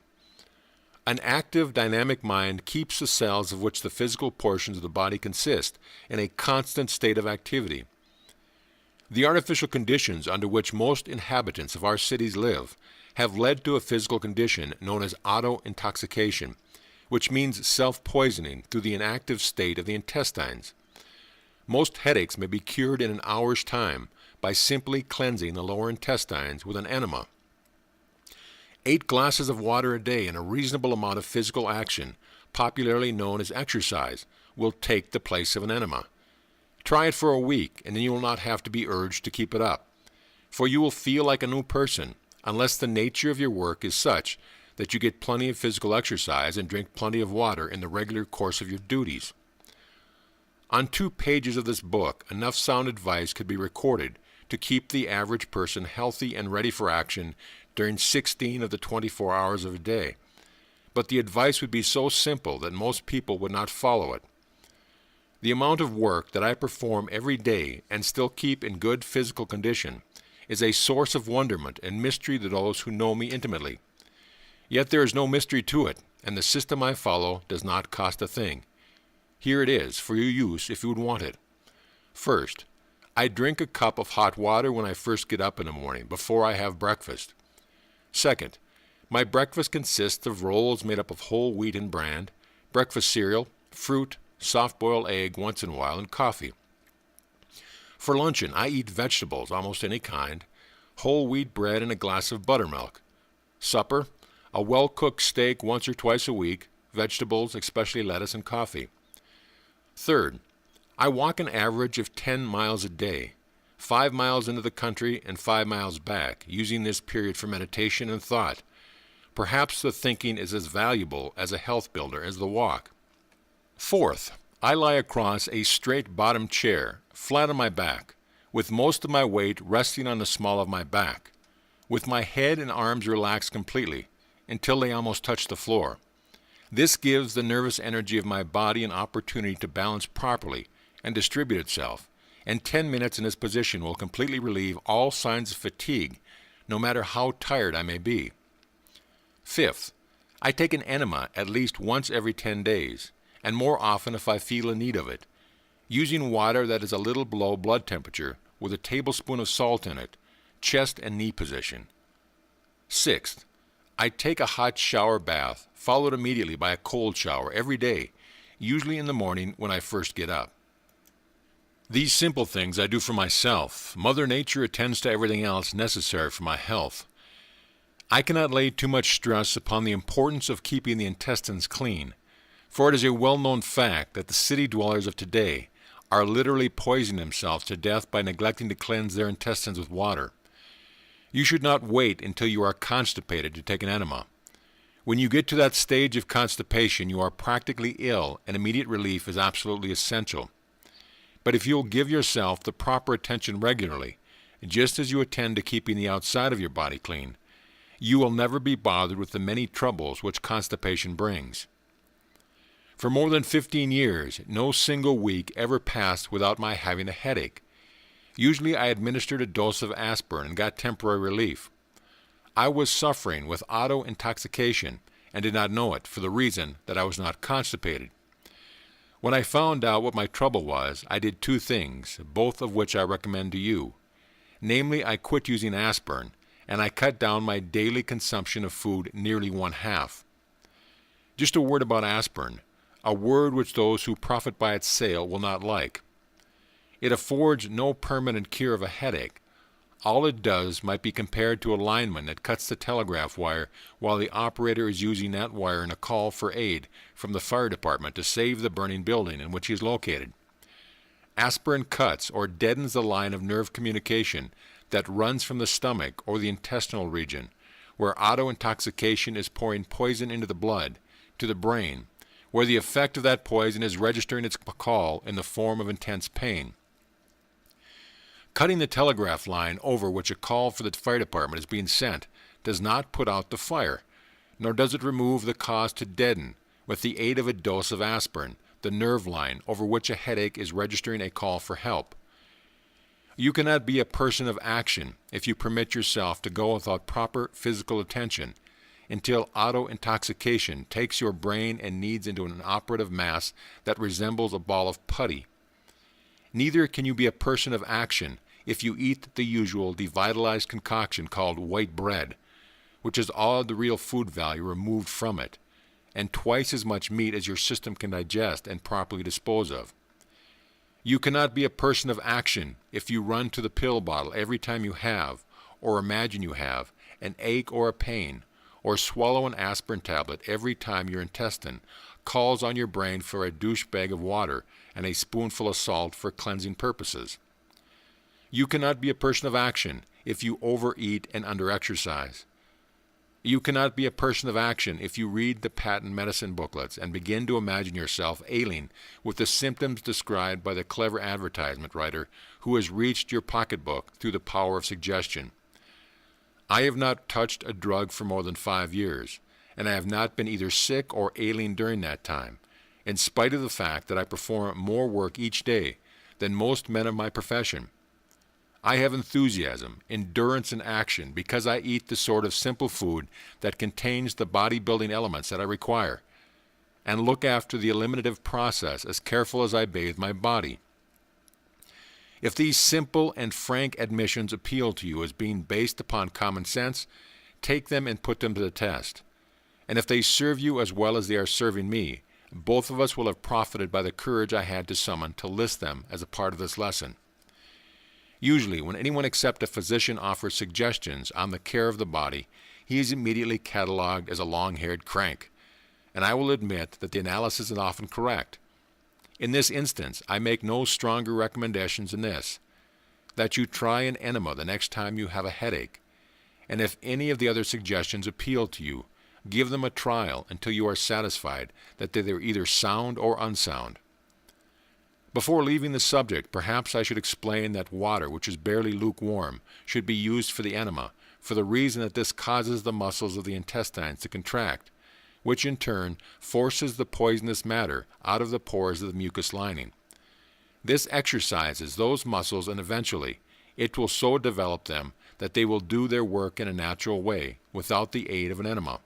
An active, dynamic mind keeps the cells of which the physical portions of the body consist in a constant state of activity. The artificial conditions under which most inhabitants of our cities live have led to a physical condition known as auto-intoxication, which means self-poisoning through the inactive state of the intestines. Most headaches may be cured in an hour's time by simply cleansing the lower intestines with an enema. 8 glasses of water a day and a reasonable amount of physical action, popularly known as exercise, will take the place of an enema. Try it for a week, and then you will not have to be urged to keep it up, for you will feel like a new person, unless the nature of your work is such that you get plenty of physical exercise and drink plenty of water in the regular course of your duties. On 2 pages of this book, enough sound advice could be recorded to keep the average person healthy and ready for action during 16 of the 24 hours of a day. But the advice would be so simple that most people would not follow it. The amount of work that I perform every day and still keep in good physical condition is a source of wonderment and mystery to those who know me intimately. Yet there is no mystery to it, and the system I follow does not cost a thing. Here it is, for your use if you would want it. First, I drink a cup of hot water when I first get up in the morning, before I have breakfast. Second, my breakfast consists of rolls made up of whole wheat and bran, breakfast cereal, fruit, soft-boiled egg once in a while, and coffee. For luncheon, I eat vegetables, almost any kind, whole wheat bread and a glass of buttermilk. Supper, a well-cooked steak once or twice a week, vegetables, especially lettuce and coffee. Third, I walk an average of 10 miles a day, 5 miles into the country and 5 miles back, using this period for meditation and thought. Perhaps the thinking is as valuable as a health builder as the walk. Fourth, I lie across a straight-bottomed chair, flat on my back, with most of my weight resting on the small of my back, with my head and arms relaxed completely, until they almost touch the floor. This gives the nervous energy of my body an opportunity to balance properly and distribute itself, and 10 minutes in this position will completely relieve all signs of fatigue, no matter how tired I may be. Fifth, I take an enema at least once every 10 days, and more often if I feel in need of it, using water that is a little below blood temperature with a tablespoon of salt in it, chest and knee position. Sixth, I take a hot shower bath, followed immediately by a cold shower every day, usually in the morning when I first get up. These simple things I do for myself. Mother Nature attends to everything else necessary for my health. I cannot lay too much stress upon the importance of keeping the intestines clean, for it is a well-known fact that the city dwellers of today are literally poisoning themselves to death by neglecting to cleanse their intestines with water. You should not wait until you are constipated to take an enema. When you get to that stage of constipation, you are practically ill, and immediate relief is absolutely essential. But if you will give yourself the proper attention regularly, just as you attend to keeping the outside of your body clean, you will never be bothered with the many troubles which constipation brings. For more than 15 years, no single week ever passed without my having a headache. Usually I administered a dose of aspirin and got temporary relief. I was suffering with auto-intoxication and did not know it for the reason that I was not constipated. When I found out what my trouble was, I did 2 things, both of which I recommend to you. Namely, I quit using aspirin, and I cut down my daily consumption of food nearly 1/2. Just a word about aspirin, a word which those who profit by its sale will not like. It affords no permanent cure of a headache. All it does might be compared to a lineman that cuts the telegraph wire while the operator is using that wire in a call for aid from the fire department to save the burning building in which he is located. Aspirin cuts or deadens the line of nerve communication that runs from the stomach or the intestinal region, where auto-intoxication is pouring poison into the blood, to the brain, where the effect of that poison is registering its call in the form of intense pain. Cutting the telegraph line over which a call for the fire department is being sent does not put out the fire, nor does it remove the cause to deaden, with the aid of a dose of aspirin, the nerve line over which a headache is registering a call for help. You cannot be a person of action if you permit yourself to go without proper physical attention until auto-intoxication takes your brain and needs into an operative mass that resembles a ball of putty. Neither can you be a person of action if you eat the usual devitalized concoction called white bread, which has all the real food value removed from it, and twice as much meat as your system can digest and properly dispose of. You cannot be a person of action if you run to the pill bottle every time you have, or imagine you have, an ache or a pain, or swallow an aspirin tablet every time your intestine calls on your brain for a douchebag of water and a spoonful of salt for cleansing purposes. You cannot be a person of action if you overeat and underexercise. You cannot be a person of action if you read the patent medicine booklets and begin to imagine yourself ailing with the symptoms described by the clever advertisement writer who has reached your pocketbook through the power of suggestion. I have not touched a drug for more than 5 years, and I have not been either sick or ailing during that time, in spite of the fact that I perform more work each day than most men of my profession. I have enthusiasm, endurance, and action because I eat the sort of simple food that contains the body-building elements that I require, and look after the eliminative process as careful as I bathe my body. If these simple and frank admissions appeal to you as being based upon common sense, take them and put them to the test. And if they serve you as well as they are serving me, both of us will have profited by the courage I had to summon to list them as a part of this lesson. Usually, when anyone except a physician offers suggestions on the care of the body, he is immediately cataloged as a long-haired crank, and I will admit that the analysis is often correct. In this instance, I make no stronger recommendations than this, that you try an enema the next time you have a headache, and if any of the other suggestions appeal to you, give them a trial until you are satisfied that they are either sound or unsound. Before leaving the subject, perhaps I should explain that water, which is barely lukewarm, should be used for the enema, for the reason that this causes the muscles of the intestines to contract, which in turn forces the poisonous matter out of the pores of the mucous lining. This exercises those muscles, and eventually it will so develop them that they will do their work in a natural way without the aid of an enema.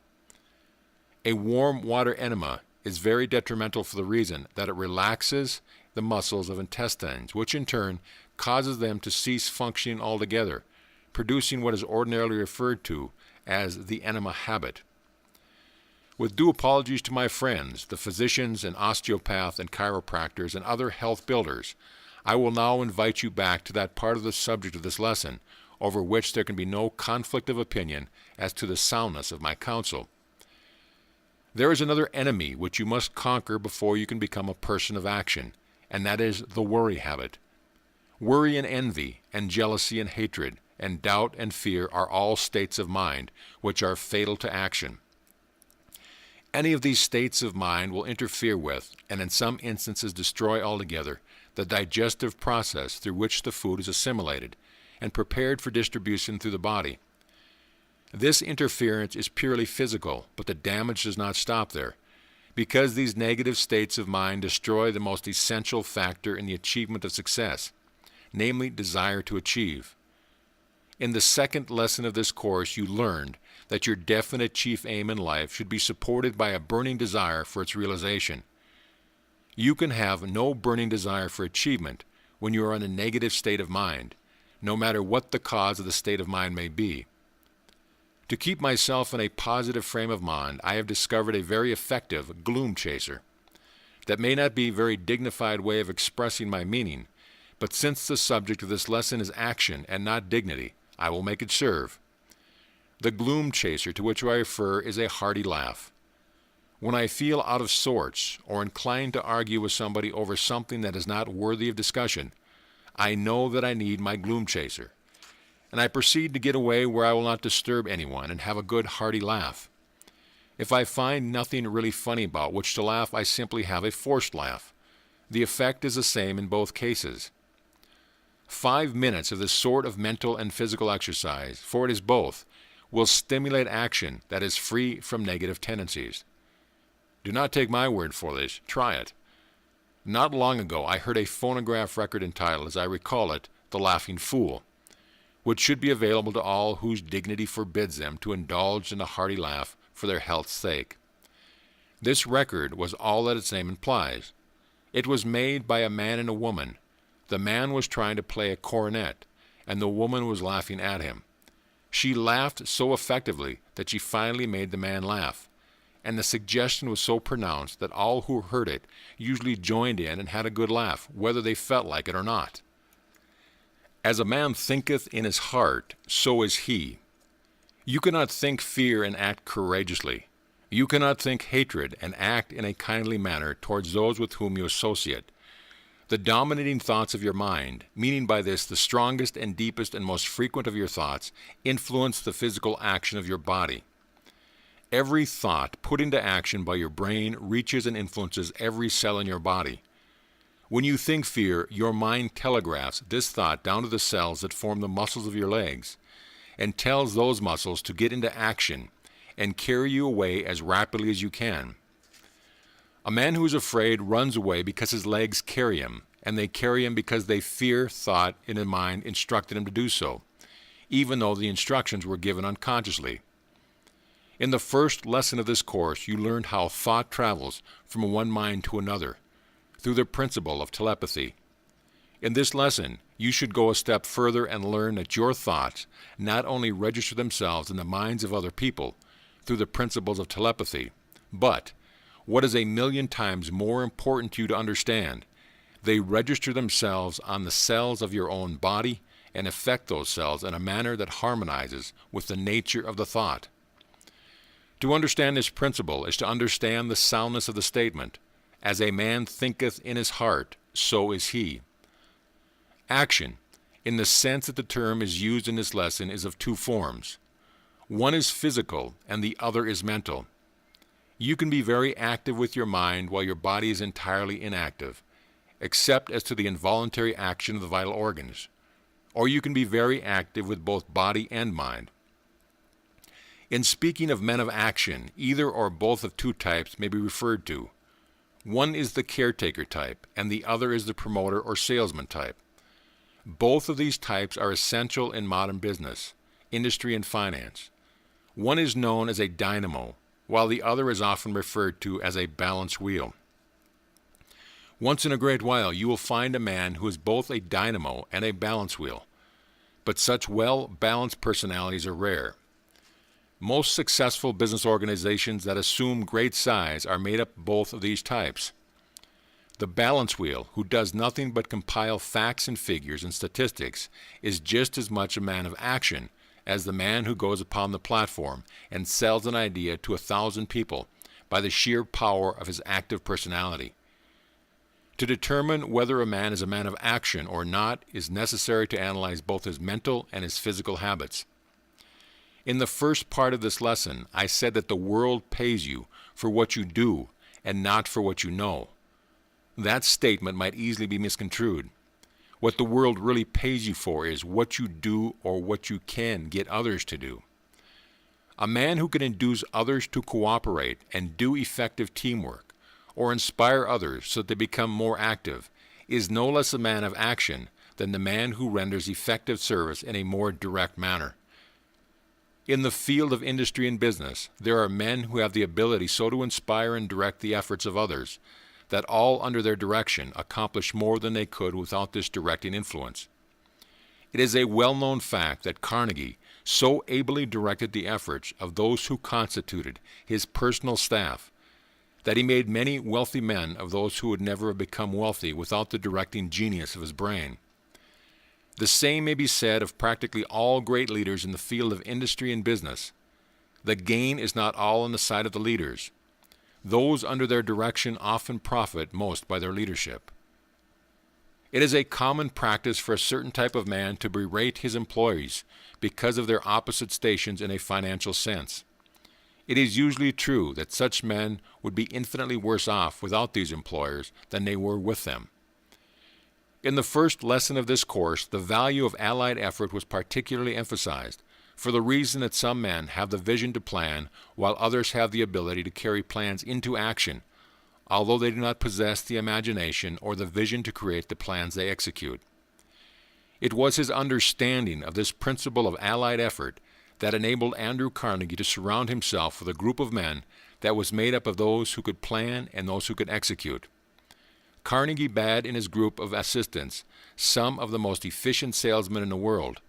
A warm water enema is very detrimental for the reason that it relaxes the muscles of intestines, which in turn causes them to cease functioning altogether, producing what is ordinarily referred to as the enema habit. With due apologies to my friends, the physicians and osteopaths and chiropractors and other health builders, I will now invite you back to that part of the subject of this lesson over which there can be no conflict of opinion as to the soundness of my counsel. There is another enemy which you must conquer before you can become a person of action, and that is the worry habit. Worry and envy, and jealousy and hatred, and doubt and fear are all states of mind which are fatal to action. Any of these states of mind will interfere with, and in some instances destroy altogether, the digestive process through which the food is assimilated and prepared for distribution through the body. This interference is purely physical, but the damage does not stop there, because these negative states of mind destroy the most essential factor in the achievement of success, namely desire to achieve. In the second lesson of this course, you learned that your definite chief aim in life should be supported by a burning desire for its realization. You can have no burning desire for achievement when you are in a negative state of mind, no matter what the cause of the state of mind may be. To keep myself in a positive frame of mind, I have discovered a very effective gloom chaser. That may not be a very dignified way of expressing my meaning, but since the subject of this lesson is action and not dignity, I will make it serve. The gloom chaser to which I refer is a hearty laugh. When I feel out of sorts or inclined to argue with somebody over something that is not worthy of discussion, I know that I need my gloom chaser, and I proceed to get away where I will not disturb anyone and have a good hearty laugh. If I find nothing really funny about which to laugh, I simply have a forced laugh. The effect is the same in both cases. 5 minutes of this sort of mental and physical exercise, for it is both, will stimulate action that is free from negative tendencies. Do not take my word for this. Try it. Not long ago, I heard a phonograph record entitled, as I recall it, The Laughing Fool, which should be available to all whose dignity forbids them to indulge in a hearty laugh for their health's sake. This record was all that its name implies. It was made by a man and a woman. The man was trying to play a cornet, and the woman was laughing at him. She laughed so effectively that she finally made the man laugh, and the suggestion was so pronounced that all who heard it usually joined in and had a good laugh, whether they felt like it or not. As a man thinketh in his heart, so is he. You cannot think fear and act courageously. You cannot think hatred and act in a kindly manner towards those with whom you associate. The dominating thoughts of your mind, meaning by this the strongest and deepest and most frequent of your thoughts, influence the physical action of your body. Every thought put into action by your brain reaches and influences every cell in your body. When you think fear, your mind telegraphs this thought down to the cells that form the muscles of your legs, and tells those muscles to get into action and carry you away as rapidly as you can. A man who is afraid runs away because his legs carry him, and they carry him because they fear thought in his mind instructed him to do so, even though the instructions were given unconsciously. In the first lesson of this course, you learned how thought travels from one mind to another, through the principle of telepathy. In this lesson, you should go a step further and learn that your thoughts not only register themselves in the minds of other people through the principles of telepathy, but, what is a million times more important to you to understand, they register themselves on the cells of your own body and affect those cells in a manner that harmonizes with the nature of the thought. To understand this principle is to understand the soundness of the statement, as a man thinketh in his heart, so is he. Action, in the sense that the term is used in this lesson, is of two forms. One is physical and the other is mental. You can be very active with your mind while your body is entirely inactive, except as to the involuntary action of the vital organs. Or you can be very active with both body and mind. In speaking of men of action, either or both of two types may be referred to. One is the caretaker type, and the other is the promoter or salesman type. Both of these types are essential in modern business, industry, and finance. One is known as a dynamo, while the other is often referred to as a balance wheel. Once in a great while, you will find a man who is both a dynamo and a balance wheel, but such well-balanced personalities are rare. Most successful business organizations that assume great size are made up both of these types. The balance wheel, who does nothing but compile facts and figures and statistics, is just as much a man of action as the man who goes upon the platform and sells an idea to 1,000 people by the sheer power of his active personality. To determine whether a man is a man of action or not is necessary to analyze both his mental and his physical habits. In the first part of this lesson, I said that the world pays you for what you do and not for what you know. That statement might easily be misconstrued. What the world really pays you for is what you do or what you can get others to do. A man who can induce others to cooperate and do effective teamwork, or inspire others so that they become more active, is no less a man of action than the man who renders effective service in a more direct manner. In the field of industry and business, there are men who have the ability so to inspire and direct the efforts of others that all under their direction accomplish more than they could without this directing influence. It is a well-known fact that Carnegie so ably directed the efforts of those who constituted his personal staff that he made many wealthy men of those who would never have become wealthy without the directing genius of his brain. The same may be said of practically all great leaders in the field of industry and business. The gain is not all on the side of the leaders. Those under their direction often profit most by their leadership. It is a common practice for a certain type of man to berate his employees because of their opposite stations in a financial sense. It is usually true that such men would be infinitely worse off without these employers than they were with them. In the first lesson of this course, the value of allied effort was particularly emphasized, for the reason that some men have the vision to plan, while others have the ability to carry plans into action, although they do not possess the imagination or the vision to create the plans they execute. It was his understanding of this principle of allied effort that enabled Andrew Carnegie to surround himself with a group of men that was made up of those who could plan and those who could execute. Carnegie had in his group of assistants some of the most efficient salesmen in the world,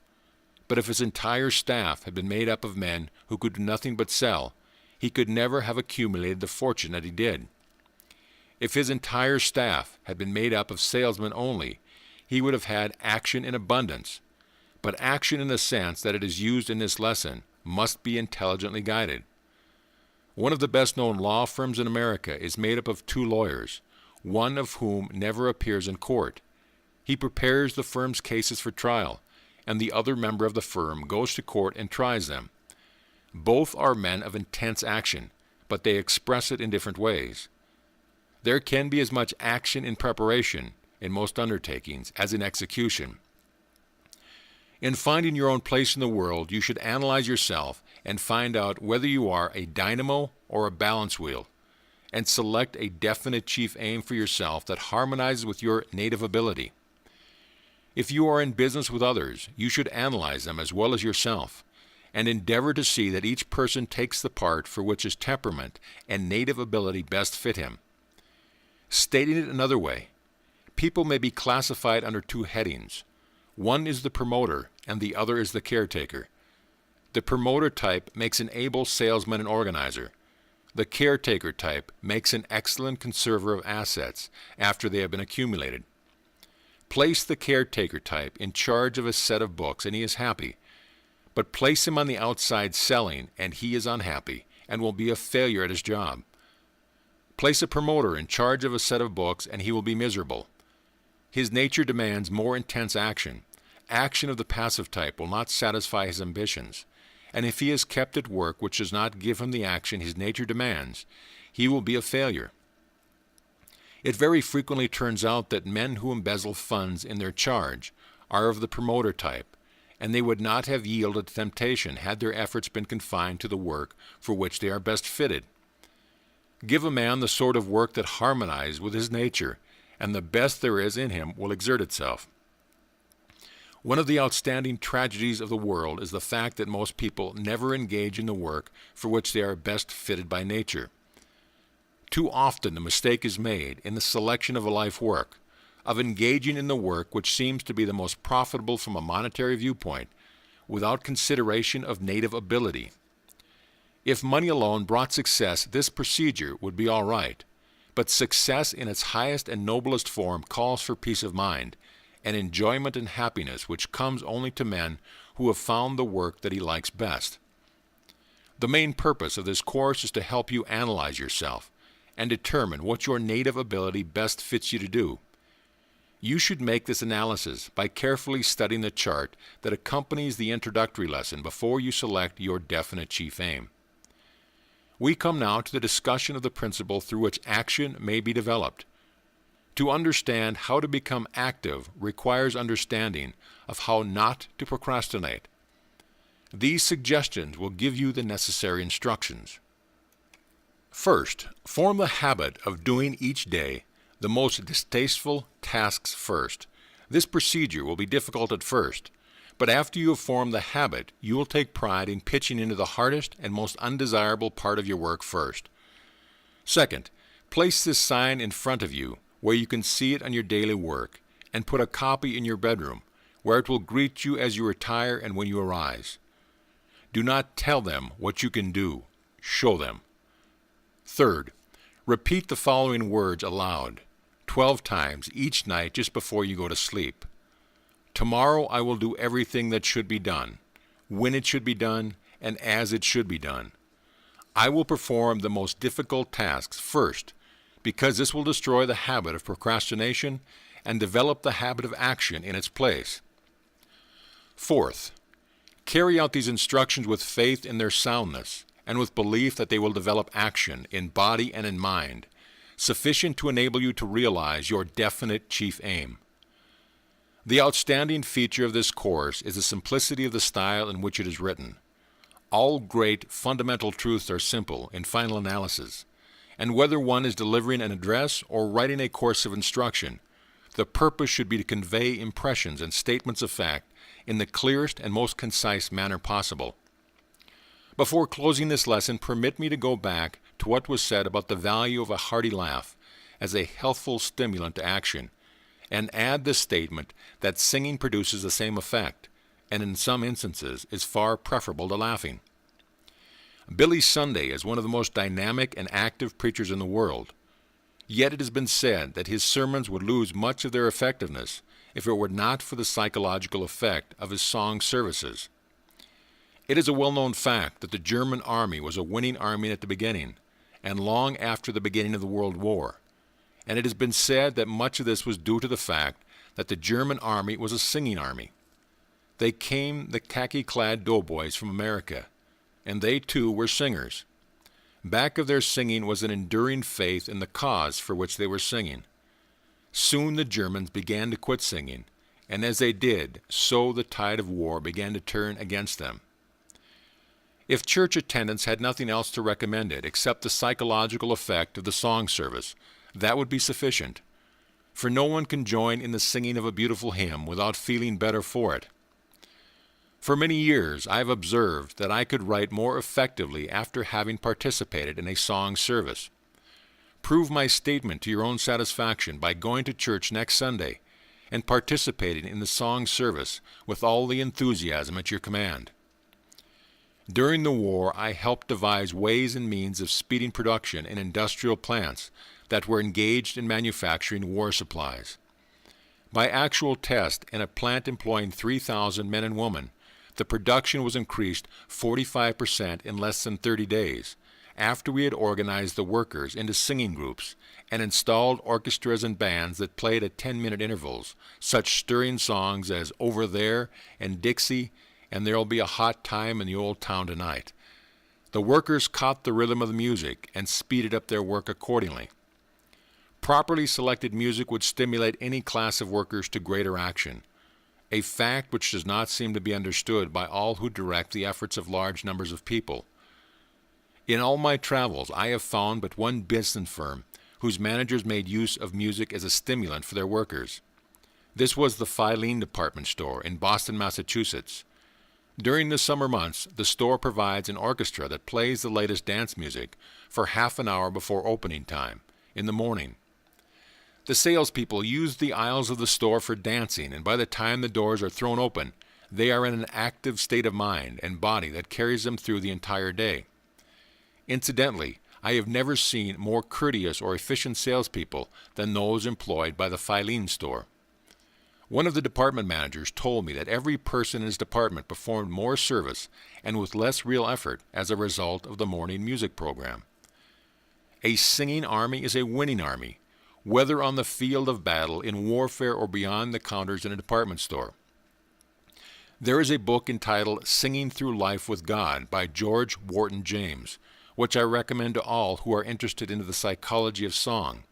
but if his entire staff had been made up of men who could do nothing but sell, he could never have accumulated the fortune that he did. If his entire staff had been made up of salesmen only, he would have had action in abundance, but action in the sense that it is used in this lesson must be intelligently guided. One of the best-known law firms in America is made up of two lawyers, one of whom never appears in court. He prepares the firm's cases for trial, and the other member of the firm goes to court and tries them. Both are men of intense action, but they express it in different ways. There can be as much action in preparation in most undertakings as in execution. In finding your own place in the world, you should analyze yourself and find out whether you are a dynamo or a balance wheel, and select a definite chief aim for yourself that harmonizes with your native ability. If you are in business with others, you should analyze them as well as yourself, and endeavor to see that each person takes the part for which his temperament and native ability best fit him. Stating it another way, people may be classified under two headings. One is the promoter, and the other is the caretaker. The promoter type makes an able salesman and organizer. The caretaker type makes an excellent conserver of assets after they have been accumulated. Place the caretaker type in charge of a set of books and he is happy, but place him on the outside selling and he is unhappy and will be a failure at his job. Place a promoter in charge of a set of books and he will be miserable. His nature demands more intense action. Action of the passive type will not satisfy his ambitions, and if he is kept at work which does not give him the action his nature demands, he will be a failure. It very frequently turns out that men who embezzle funds in their charge are of the promoter type, and they would not have yielded to temptation had their efforts been confined to the work for which they are best fitted. Give a man the sort of work that harmonizes with his nature, and the best there is in him will exert itself. One of the outstanding tragedies of the world is the fact that most people never engage in the work for which they are best fitted by nature. Too often the mistake is made in the selection of a life work, of engaging in the work which seems to be the most profitable from a monetary viewpoint, without consideration of native ability. If money alone brought success, this procedure would be all right, but success in its highest and noblest form calls for peace of mind, and enjoyment and happiness which comes only to men who have found the work that he likes best. The main purpose of this course is to help you analyze yourself and determine what your native ability best fits you to do. You should make this analysis by carefully studying the chart that accompanies the introductory lesson before you select your definite chief aim. We come now to the discussion of the principle through which action may be developed. To understand how to become active requires understanding of how not to procrastinate. These suggestions will give you the necessary instructions. First, form the habit of doing each day the most distasteful tasks first. This procedure will be difficult at first, but after you have formed the habit, you will take pride in pitching into the hardest and most undesirable part of your work first. Second, place this sign in front of you where you can see it on your daily work, and put a copy in your bedroom where it will greet you as you retire and when you arise. Do not tell them what you can do. Show them. Third, repeat the following words aloud, 12 times each night just before you go to sleep. Tomorrow I will do everything that should be done, when it should be done, and as it should be done. I will perform the most difficult tasks first, because this will destroy the habit of procrastination and develop the habit of action in its place. Fourth, carry out these instructions with faith in their soundness and with belief that they will develop action in body and in mind, sufficient to enable you to realize your definite chief aim. The outstanding feature of this course is the simplicity of the style in which it is written. All great fundamental truths are simple in final analysis, and whether one is delivering an address or writing a course of instruction, the purpose should be to convey impressions and statements of fact in the clearest and most concise manner possible. Before closing this lesson, permit me to go back to what was said about the value of a hearty laugh as a healthful stimulant to action, and add the statement that singing produces the same effect, and in some instances is far preferable to laughing. Billy Sunday is one of the most dynamic and active preachers in the world, yet it has been said that his sermons would lose much of their effectiveness if it were not for the psychological effect of his song services. It is a well-known fact that the German army was a winning army at the beginning, and long after the beginning of the World War, and it has been said that much of this was due to the fact that the German army was a singing army. They came the khaki-clad doughboys from America, and they too were singers. Back of their singing was an enduring faith in the cause for which they were singing. Soon the Germans began to quit singing, and as they did, so the tide of war began to turn against them. If church attendance had nothing else to recommend it except the psychological effect of the song service, that would be sufficient. For no one can join in the singing of a beautiful hymn without feeling better for it. For many years I have observed that I could write more effectively after having participated in a song service. Prove my statement to your own satisfaction by going to church next Sunday and participating in the song service with all the enthusiasm at your command. During the war, I helped devise ways and means of speeding production in industrial plants that were engaged in manufacturing war supplies. By actual test, in a plant employing 3,000 men and women, the production was increased 45% in less than 30 days, after we had organized the workers into singing groups and installed orchestras and bands that played at 10-minute intervals, such stirring songs as Over There and Dixie and There'll Be a Hot Time in the Old Town Tonight. The workers caught the rhythm of the music and speeded up their work accordingly. Properly selected music would stimulate any class of workers to greater action, a fact which does not seem to be understood by all who direct the efforts of large numbers of people. In all my travels, I have found but one business firm whose managers made use of music as a stimulant for their workers. This was the Filene Department Store in Boston, Massachusetts. During the summer months, the store provides an orchestra that plays the latest dance music for half an hour before opening time, in the morning. The salespeople use the aisles of the store for dancing, and by the time the doors are thrown open, they are in an active state of mind and body that carries them through the entire day. Incidentally, I have never seen more courteous or efficient salespeople than those employed by the Filene store. One of the department managers told me that every person in his department performed more service and with less real effort as a result of the morning music program. A singing army is a winning army, whether on the field of battle, in warfare, or beyond the counters in a department store. There is a book entitled Singing Through Life with God by George Wharton James, which I recommend to all who are interested in the psychology of song.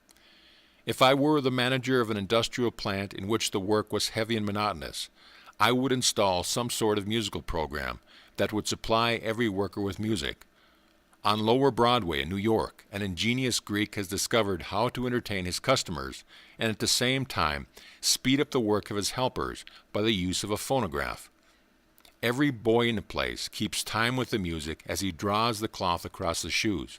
If I were the manager of an industrial plant in which the work was heavy and monotonous, I would install some sort of musical program that would supply every worker with music. On Lower Broadway in New York, an ingenious Greek has discovered how to entertain his customers and at the same time speed up the work of his helpers by the use of a phonograph. Every boy in the place keeps time with the music as he draws the cloth across the shoes,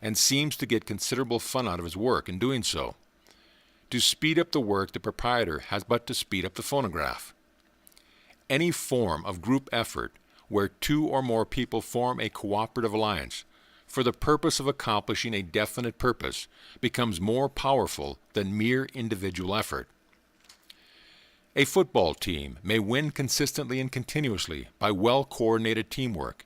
and seems to get considerable fun out of his work in doing so. To speed up the work, the proprietor has but to speed up the phonograph. Any form of group effort, where two or more people form a cooperative alliance for the purpose of accomplishing a definite purpose becomes more powerful than mere individual effort. A football team may win consistently and continuously by well-coordinated teamwork,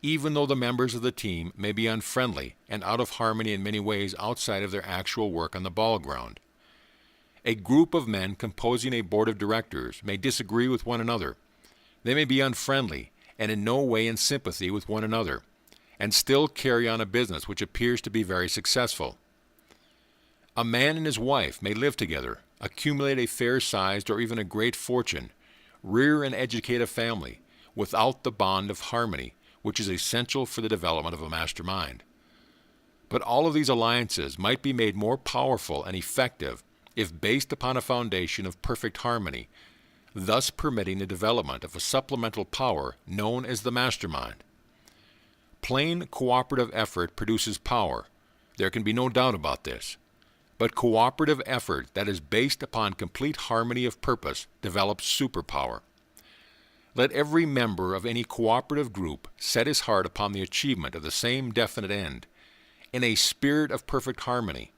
even though the members of the team may be unfriendly and out of harmony in many ways outside of their actual work on the ball ground. A group of men composing a board of directors may disagree with one another. They may be unfriendly and in no way in sympathy with one another, and still carry on a business which appears to be very successful. A man and his wife may live together, accumulate a fair-sized or even a great fortune, rear and educate a family, without the bond of harmony, which is essential for the development of a mastermind. But all of these alliances might be made more powerful and effective if based upon a foundation of perfect harmony, thus permitting the development of a supplemental power known as the mastermind. Plain cooperative effort produces power. There can be no doubt about this. But cooperative effort that is based upon complete harmony of purpose develops superpower. Let every member of any cooperative group set his heart upon the achievement of the same definite end, in a spirit of perfect harmony,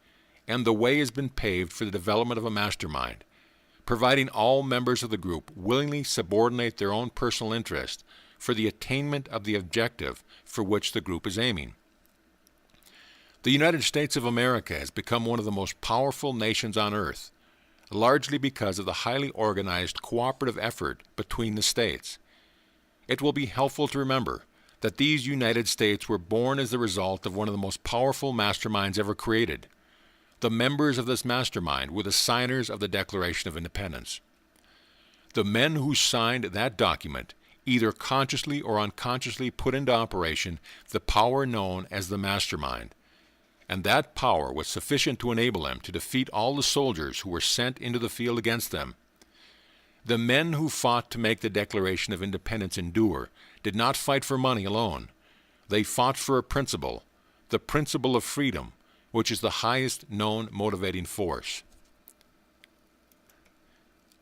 and the way has been paved for the development of a mastermind, providing all members of the group willingly subordinate their own personal interest for the attainment of the objective for which the group is aiming. The United States of America has become one of the most powerful nations on earth, largely because of the highly organized cooperative effort between the states. It will be helpful to remember that these United States were born as the result of one of the most powerful masterminds ever created. The members of this mastermind were the signers of the Declaration of Independence. The men who signed that document either consciously or unconsciously put into operation the power known as the mastermind, and that power was sufficient to enable them to defeat all the soldiers who were sent into the field against them. The men who fought to make the Declaration of Independence endure did not fight for money alone. They fought for a principle, the principle of freedom, which is the highest known motivating force.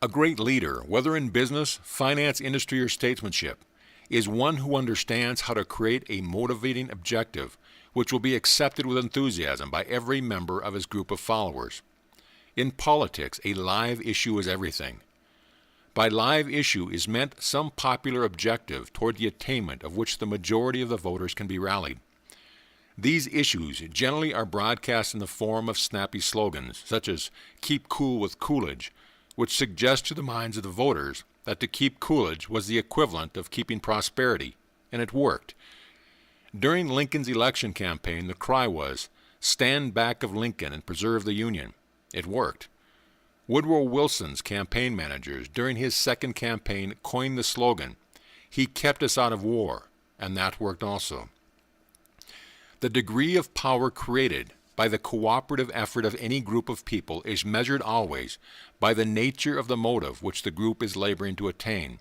A great leader, whether in business, finance, industry, or statesmanship, is one who understands how to create a motivating objective which will be accepted with enthusiasm by every member of his group of followers. In politics, a live issue is everything. By live issue is meant some popular objective toward the attainment of which the majority of the voters can be rallied. These issues generally are broadcast in the form of snappy slogans, such as "Keep Cool with Coolidge," which suggest to the minds of the voters that to keep Coolidge was the equivalent of keeping prosperity, and it worked. During Lincoln's election campaign, the cry was, "Stand back of Lincoln and preserve the Union." It worked. Woodrow Wilson's campaign managers during his second campaign coined the slogan, "He kept us out of war," and that worked also. The degree of power created by the cooperative effort of any group of people is measured always by the nature of the motive which the group is laboring to attain.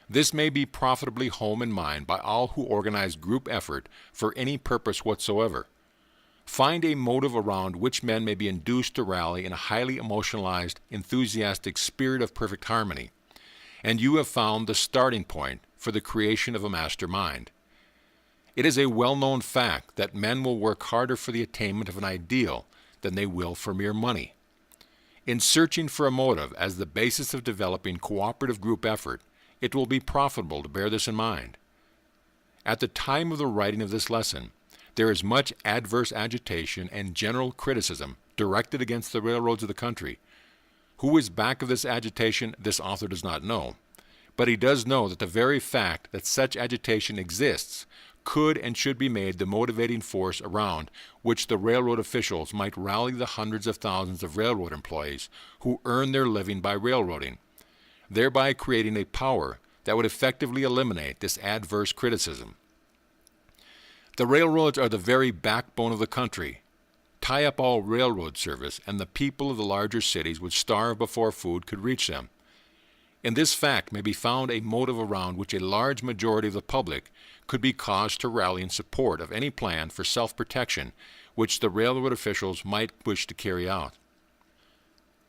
This may be profitably home in mind by all who organize group effort for any purpose whatsoever. Find a motive around which men may be induced to rally in a highly emotionalized, enthusiastic spirit of perfect harmony, and you have found the starting point for the creation of a master mind. It is a well-known fact that men will work harder for the attainment of an ideal than they will for mere money. In searching for a motive as the basis of developing cooperative group effort, it will be profitable to bear this in mind. At the time of the writing of this lesson, there is much adverse agitation and general criticism directed against the railroads of the country. Who is back of this agitation, this author does not know, but he does know that the very fact that such agitation exists could and should be made the motivating force around which the railroad officials might rally the hundreds of thousands of railroad employees who earn their living by railroading, thereby creating a power that would effectively eliminate this adverse criticism. The railroads are the very backbone of the country. Tie up all railroad service, and the people of the larger cities would starve before food could reach them. In this fact may be found a motive around which a large majority of the public could be caused to rally in support of any plan for self-protection which the railroad officials might wish to carry out.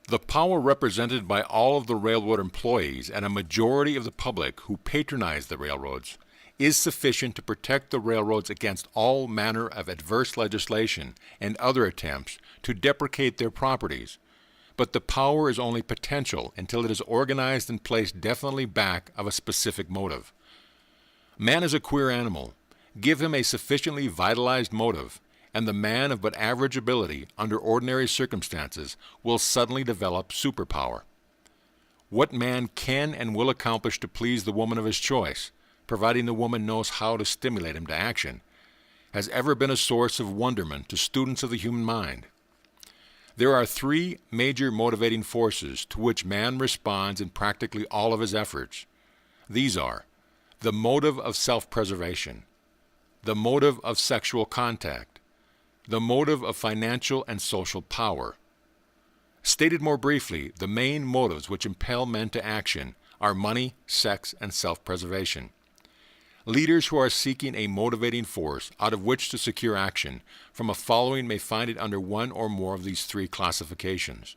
The power represented by all of the railroad employees and a majority of the public who patronize the railroads is sufficient to protect the railroads against all manner of adverse legislation and other attempts to deprecate their properties, but the power is only potential until it is organized and placed definitely back of a specific motive. Man is a queer animal. Give him a sufficiently vitalized motive, and the man of but average ability under ordinary circumstances will suddenly develop superpower. What man can and will accomplish to please the woman of his choice, providing the woman knows how to stimulate him to action, has ever been a source of wonderment to students of the human mind. There are three major motivating forces to which man responds in practically all of his efforts. These are the motive of self-preservation, the motive of sexual contact, the motive of financial and social power. Stated more briefly, the main motives which impel men to action are money, sex, and self-preservation. Leaders who are seeking a motivating force out of which to secure action from a following may find it under one or more of these three classifications.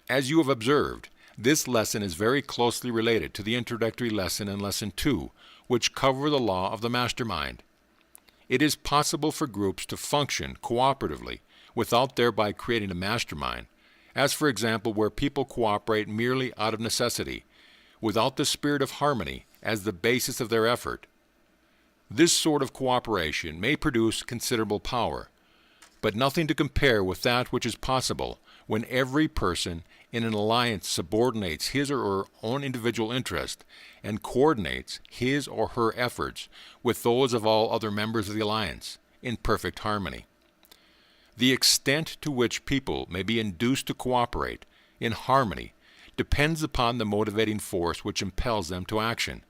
As you have observed, this lesson is very closely related to the introductory lesson and lesson 2, which cover the law of the mastermind. It is possible for groups to function cooperatively without thereby creating a mastermind, as for example where people cooperate merely out of necessity, without the spirit of harmony as the basis of their effort. This sort of cooperation may produce considerable power, but nothing to compare with that which is possible when every person in an alliance subordinates his or her own individual interest and coordinates his or her efforts with those of all other members of the alliance in perfect harmony. The extent to which people may be induced to cooperate in harmony depends upon the motivating force which impels them to action.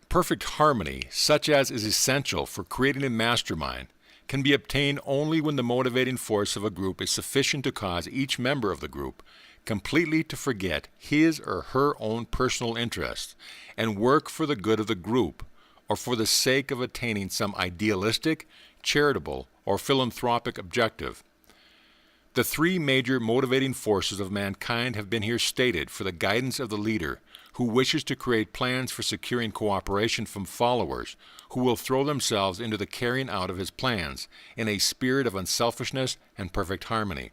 Perfect harmony, such as is essential for creating a mastermind, can be obtained only when the motivating force of a group is sufficient to cause each member of the group completely to forget his or her own personal interests and work for the good of the group or for the sake of attaining some idealistic, charitable, or philanthropic objective. The three major motivating forces of mankind have been here stated for the guidance of the leader who wishes to create plans for securing cooperation from followers who will throw themselves into the carrying out of his plans in a spirit of unselfishness and perfect harmony.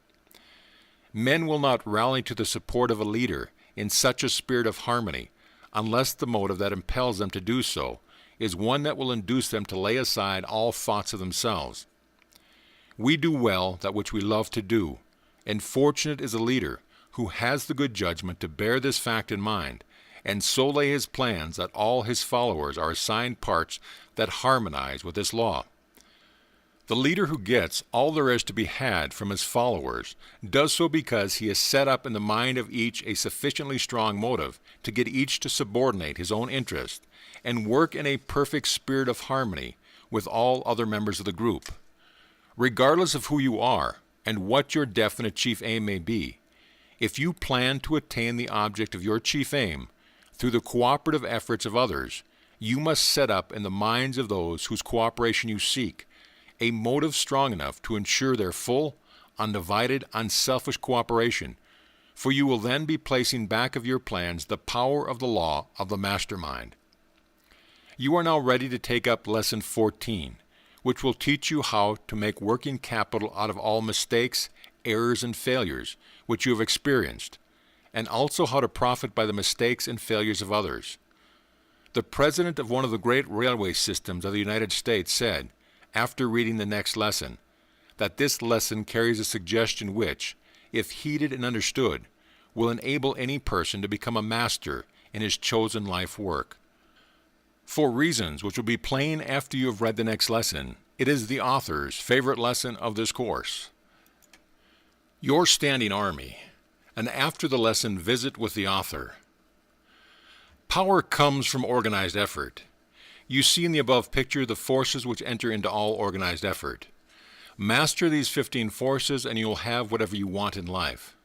Men will not rally to the support of a leader in such a spirit of harmony unless the motive that impels them to do so is one that will induce them to lay aside all thoughts of themselves. We do well that which we love to do, and fortunate is a leader who has the good judgment to bear this fact in mind, and so lay his plans that all his followers are assigned parts that harmonize with this law. The leader who gets all there is to be had from his followers does so because he has set up in the mind of each a sufficiently strong motive to get each to subordinate his own interest and work in a perfect spirit of harmony with all other members of the group. Regardless of who you are and what your definite chief aim may be, if you plan to attain the object of your chief aim through the cooperative efforts of others, you must set up in the minds of those whose cooperation you seek a motive strong enough to ensure their full, undivided, unselfish cooperation, for you will then be placing back of your plans the power of the law of the mastermind. You are now ready to take up Lesson 14, which will teach you how to make working capital out of all mistakes, errors, and failures which you have experienced, and also how to profit by the mistakes and failures of others. The president of one of the great railway systems of the United States said, after reading the next lesson, that this lesson carries a suggestion which, if heeded and understood, will enable any person to become a master in his chosen life work. For reasons which will be plain after you have read the next lesson, it is the author's favorite lesson of this course. Your Standing Army, and after the lesson visit with the author. Power comes from organized effort. You see in the above picture the forces which enter into all organized effort. Master these 15 forces and you will have whatever you want in life.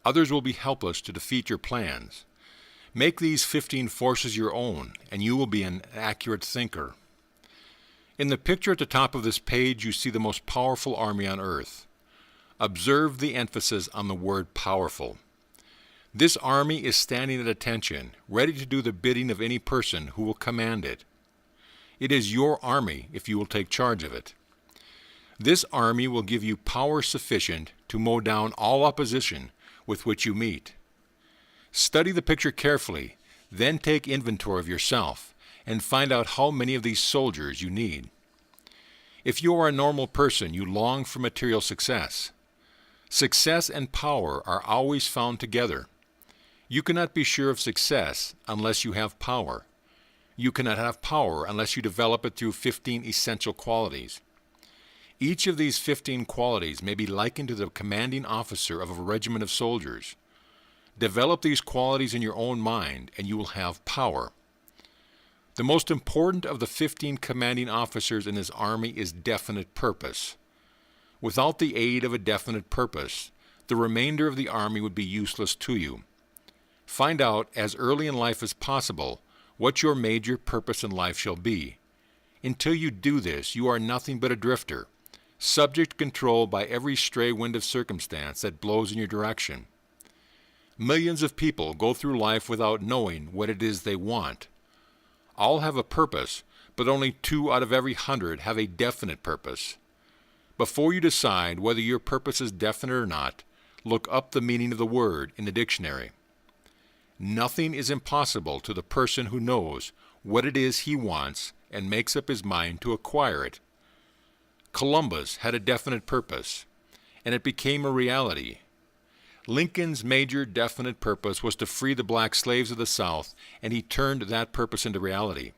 Others will be helpless to defeat your plans. Make these 15 forces your own and you will be an accurate thinker. In the picture at the top of this page you see the most powerful army on earth. Observe the emphasis on the word powerful. This army is standing at attention, ready to do the bidding of any person who will command it. It is your army if you will take charge of it. This army will give you power sufficient to mow down all opposition with which you meet. Study the picture carefully, then take inventory of yourself and find out how many of these soldiers you need. If you are a normal person, you long for material success. Success and power are always found together. You cannot be sure of success unless you have power. You cannot have power unless you develop it through 15 essential qualities. Each of these 15 qualities may be likened to the commanding officer of a regiment of soldiers. Develop these qualities in your own mind, and you will have power. The most important of the 15 commanding officers in his army is definite purpose. Without the aid of a definite purpose, the remainder of the army would be useless to you. Find out as early in life as possible what your major purpose in life shall be. Until you do this, you are nothing but a drifter, subject to control by every stray wind of circumstance that blows in your direction. Millions of people go through life without knowing what it is they want. All have a purpose, but only 2 out of every 100 have a definite purpose. Before you decide whether your purpose is definite or not, look up the meaning of the word in the dictionary. Nothing is impossible to the person who knows what it is he wants and makes up his mind to acquire it. Columbus had a definite purpose, and it became a reality. Lincoln's major definite purpose was to free the black slaves of the South, and he turned that purpose into reality.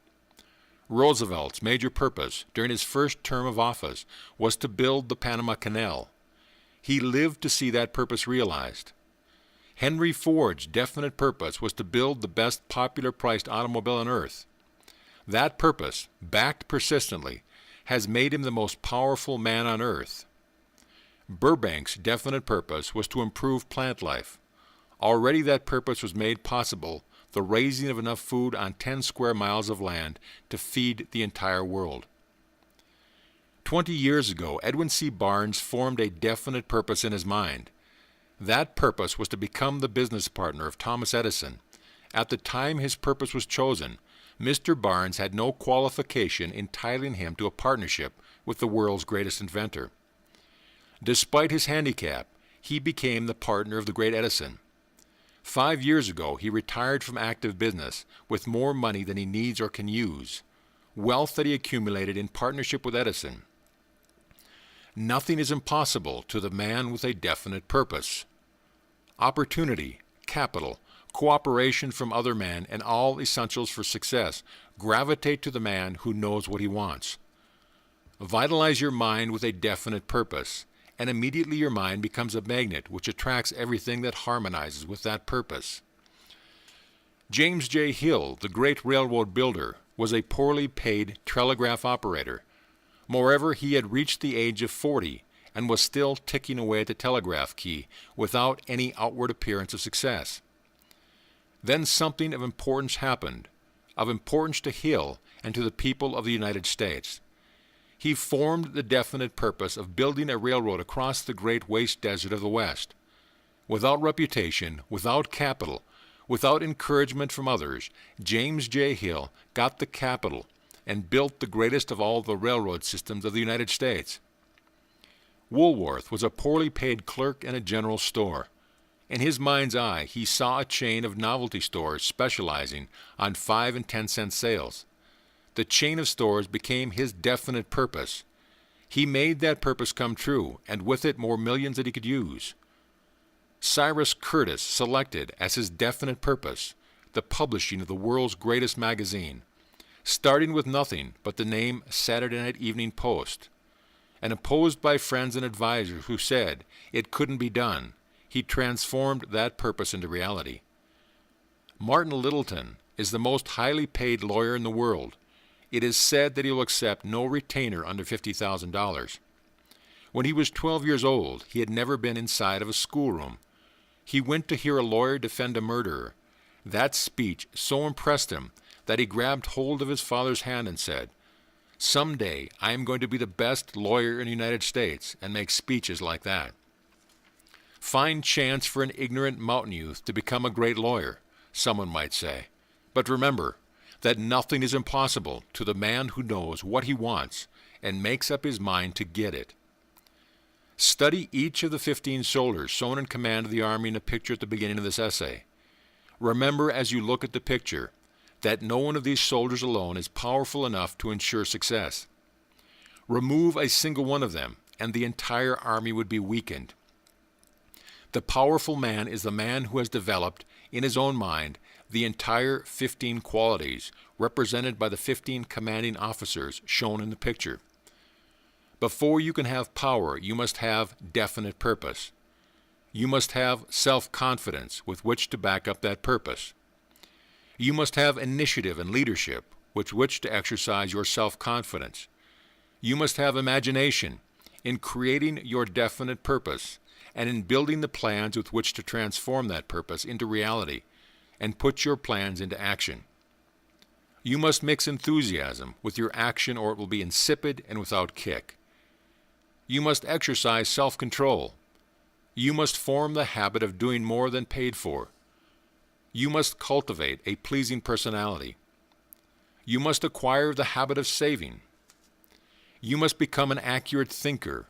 Roosevelt's major purpose during his first term of office was to build the Panama Canal. He lived to see that purpose realized. Henry Ford's definite purpose was to build the best popular-priced automobile on earth. That purpose, backed persistently, has made him the most powerful man on earth. Burbank's definite purpose was to improve plant life. Already that purpose was made possible, the raising of enough food on 10 square miles of land to feed the entire world. 20 years ago, Edwin C. Barnes formed a definite purpose in his mind. That purpose was to become the business partner of Thomas Edison. At the time his purpose was chosen, Mr. Barnes had no qualification entitling him to a partnership with the world's greatest inventor. Despite his handicap, he became the partner of the great Edison. 5 years ago, he retired from active business with more money than he needs or can use, wealth that he accumulated in partnership with Edison. Nothing is impossible to the man with a definite purpose. Opportunity, capital, cooperation from other men, and all essentials for success gravitate to the man who knows what he wants. Vitalize your mind with a definite purpose, and immediately your mind becomes a magnet which attracts everything that harmonizes with that purpose. James J. Hill, the great railroad builder, was a poorly paid telegraph operator. Moreover, he had reached the age of 40 and was still ticking away at the telegraph key without any outward appearance of success. Then something of importance happened, of importance to Hill and to the people of the United States. He formed the definite purpose of building a railroad across the great waste desert of the West. Without reputation, without capital, without encouragement from others, James J. Hill got the capital and built the greatest of all the railroad systems of the United States. Woolworth was a poorly paid clerk in a general store. In his mind's eye, he saw a chain of novelty stores specializing on 5 and 10 cent sales. The chain of stores became his definite purpose. He made that purpose come true, and with it more millions that he could use. Cyrus Curtis selected as his definite purpose the publishing of the world's greatest magazine, starting with nothing but the name Saturday Night Evening Post. And opposed by friends and advisors who said it couldn't be done, he transformed that purpose into reality. Martin Littleton is the most highly paid lawyer in the world. It is said that he will accept no retainer under $50,000. When he was 12 years old, he had never been inside of a schoolroom. He went to hear a lawyer defend a murderer. That speech so impressed him that he grabbed hold of his father's hand and said, "Someday I am going to be the best lawyer in the United States and make speeches like that." Fine chance for an ignorant mountain youth to become a great lawyer, someone might say. But remember, that nothing is impossible to the man who knows what he wants and makes up his mind to get it. Study each of the 15 soldiers shown in command of the army in the picture at the beginning of this essay. Remember as you look at the picture that no one of these soldiers alone is powerful enough to ensure success. Remove a single one of them, and the entire army would be weakened. The powerful man is the man who has developed, in his own mind, the entire 15 qualities represented by the 15 commanding officers shown in the picture. Before you can have power, you must have definite purpose. You must have self-confidence with which to back up that purpose. You must have initiative and leadership with which to exercise your self-confidence. You must have imagination in creating your definite purpose and in building the plans with which to transform that purpose into reality and put your plans into action. You must mix enthusiasm with your action, or it will be insipid and without kick. You must exercise self-control. You must form the habit of doing more than paid for. You must cultivate a pleasing personality. You must acquire the habit of saving. You must become an accurate thinker,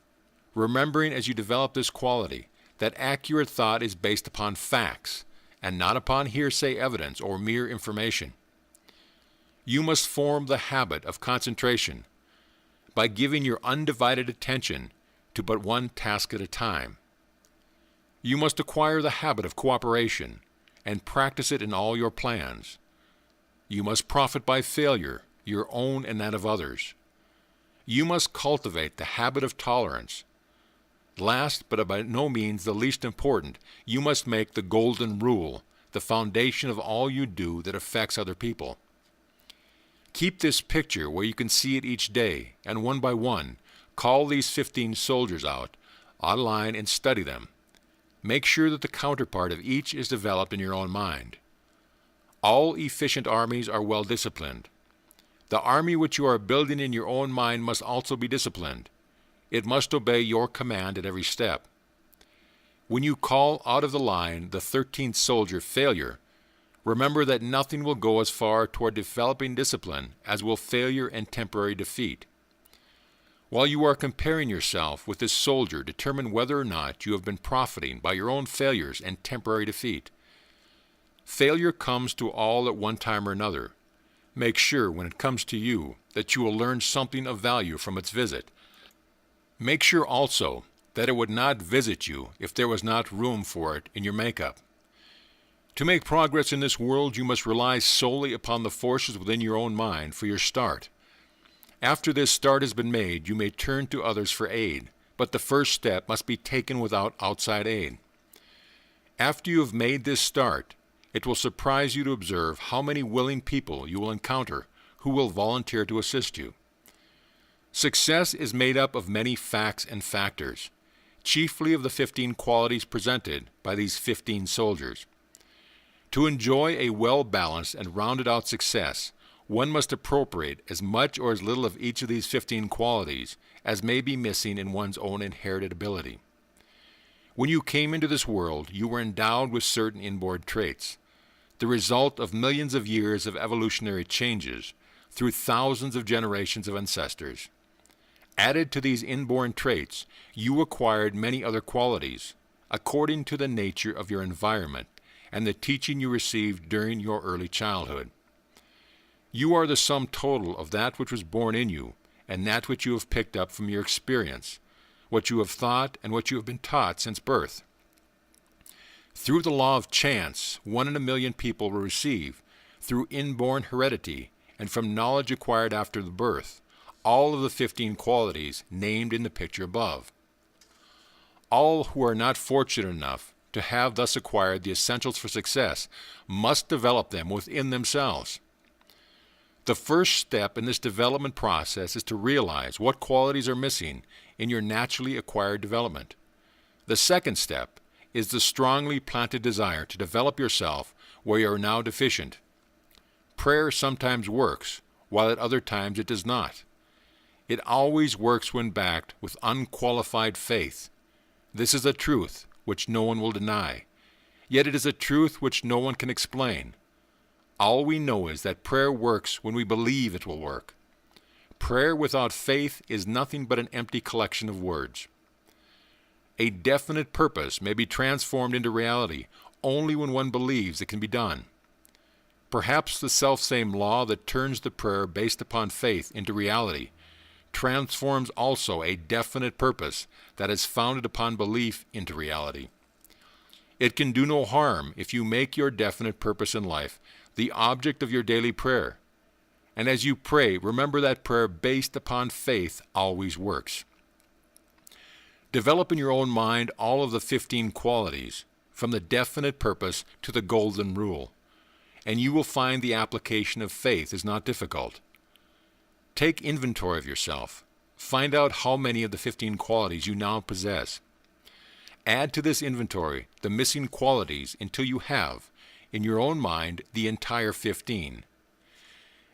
remembering as you develop this quality that accurate thought is based upon facts and not upon hearsay evidence or mere information. You must form the habit of concentration by giving your undivided attention to but one task at a time. You must acquire the habit of cooperation and practice it in all your plans. You must profit by failure, your own and that of others. You must cultivate the habit of tolerance. Last, but by no means the least important, you must make the golden rule the foundation of all you do that affects other people. Keep this picture where you can see it each day, and one by one, call these 15 soldiers out online and study them. Make sure that the counterpart of each is developed in your own mind. All efficient armies are well disciplined. The army which you are building in your own mind must also be disciplined. It must obey your command at every step. When you call out of the line the 13th soldier failure, remember that nothing will go as far toward developing discipline as will failure and temporary defeat. While you are comparing yourself with this soldier, determine whether or not you have been profiting by your own failures and temporary defeat. Failure comes to all at one time or another. Make sure when it comes to you that you will learn something of value from its visit. Make sure also that it would not visit you if there was not room for it in your makeup. To make progress in this world, you must rely solely upon the forces within your own mind for your start. After this start has been made, you may turn to others for aid, but the first step must be taken without outside aid. After you have made this start, it will surprise you to observe how many willing people you will encounter who will volunteer to assist you. Success is made up of many facts and factors, chiefly of the 15 qualities presented by these 15 soldiers. To enjoy a well-balanced and rounded-out success, one must appropriate as much or as little of each of these 15 qualities as may be missing in one's own inherited ability. When you came into this world, you were endowed with certain inborn traits, the result of millions of years of evolutionary changes through thousands of generations of ancestors. Added to these inborn traits, you acquired many other qualities, according to the nature of your environment and the teaching you received during your early childhood. You are the sum total of that which was born in you and that which you have picked up from your experience, what you have thought and what you have been taught since birth. Through the law of chance, 1 in a million people will receive, through inborn heredity and from knowledge acquired after the birth, all of the 15 qualities named in the picture above. All who are not fortunate enough to have thus acquired the essentials for success must develop them within themselves. The first step in this development process is to realize what qualities are missing in your naturally acquired development. The second step is the strongly planted desire to develop yourself where you are now deficient. Prayer sometimes works, while at other times it does not. It always works when backed with unqualified faith. This is a truth which no one will deny, yet it is a truth which no one can explain. All we know is that prayer works when we believe it will work. Prayer without faith is nothing but an empty collection of words. A definite purpose may be transformed into reality only when one believes it can be done. Perhaps the selfsame law that turns the prayer based upon faith into reality transforms also a definite purpose that is founded upon belief into reality. It can do no harm if you make your definite purpose in life the object of your daily prayer. And as you pray, remember that prayer based upon faith always works. Develop in your own mind all of the 15 qualities, from the definite purpose to the golden rule, and you will find the application of faith is not difficult. Take inventory of yourself. Find out how many of the 15 qualities you now possess. Add to this inventory the missing qualities until you have, in your own mind, the entire 15.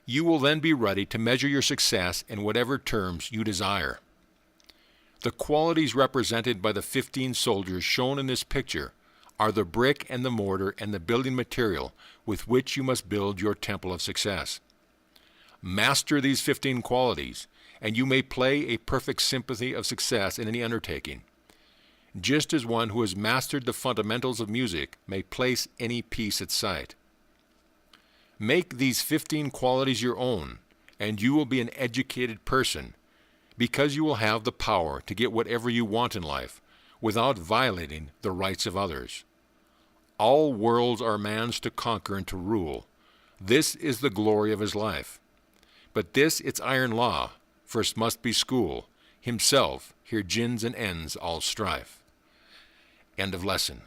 You will then be ready to measure your success in whatever terms you desire. The qualities represented by the 15 soldiers shown in this picture are the brick and the mortar and the building material with which you must build your temple of success. Master these 15 qualities, and you may play a perfect symphony of success in any undertaking, just as one who has mastered the fundamentals of music may place any piece at sight. Make these 15 qualities your own, and you will be an educated person, because you will have the power to get whatever you want in life without violating the rights of others. All worlds are man's to conquer and to rule. This is the glory of his life. But this its iron law, first must be school, himself here gins and ends all strife. End of lesson.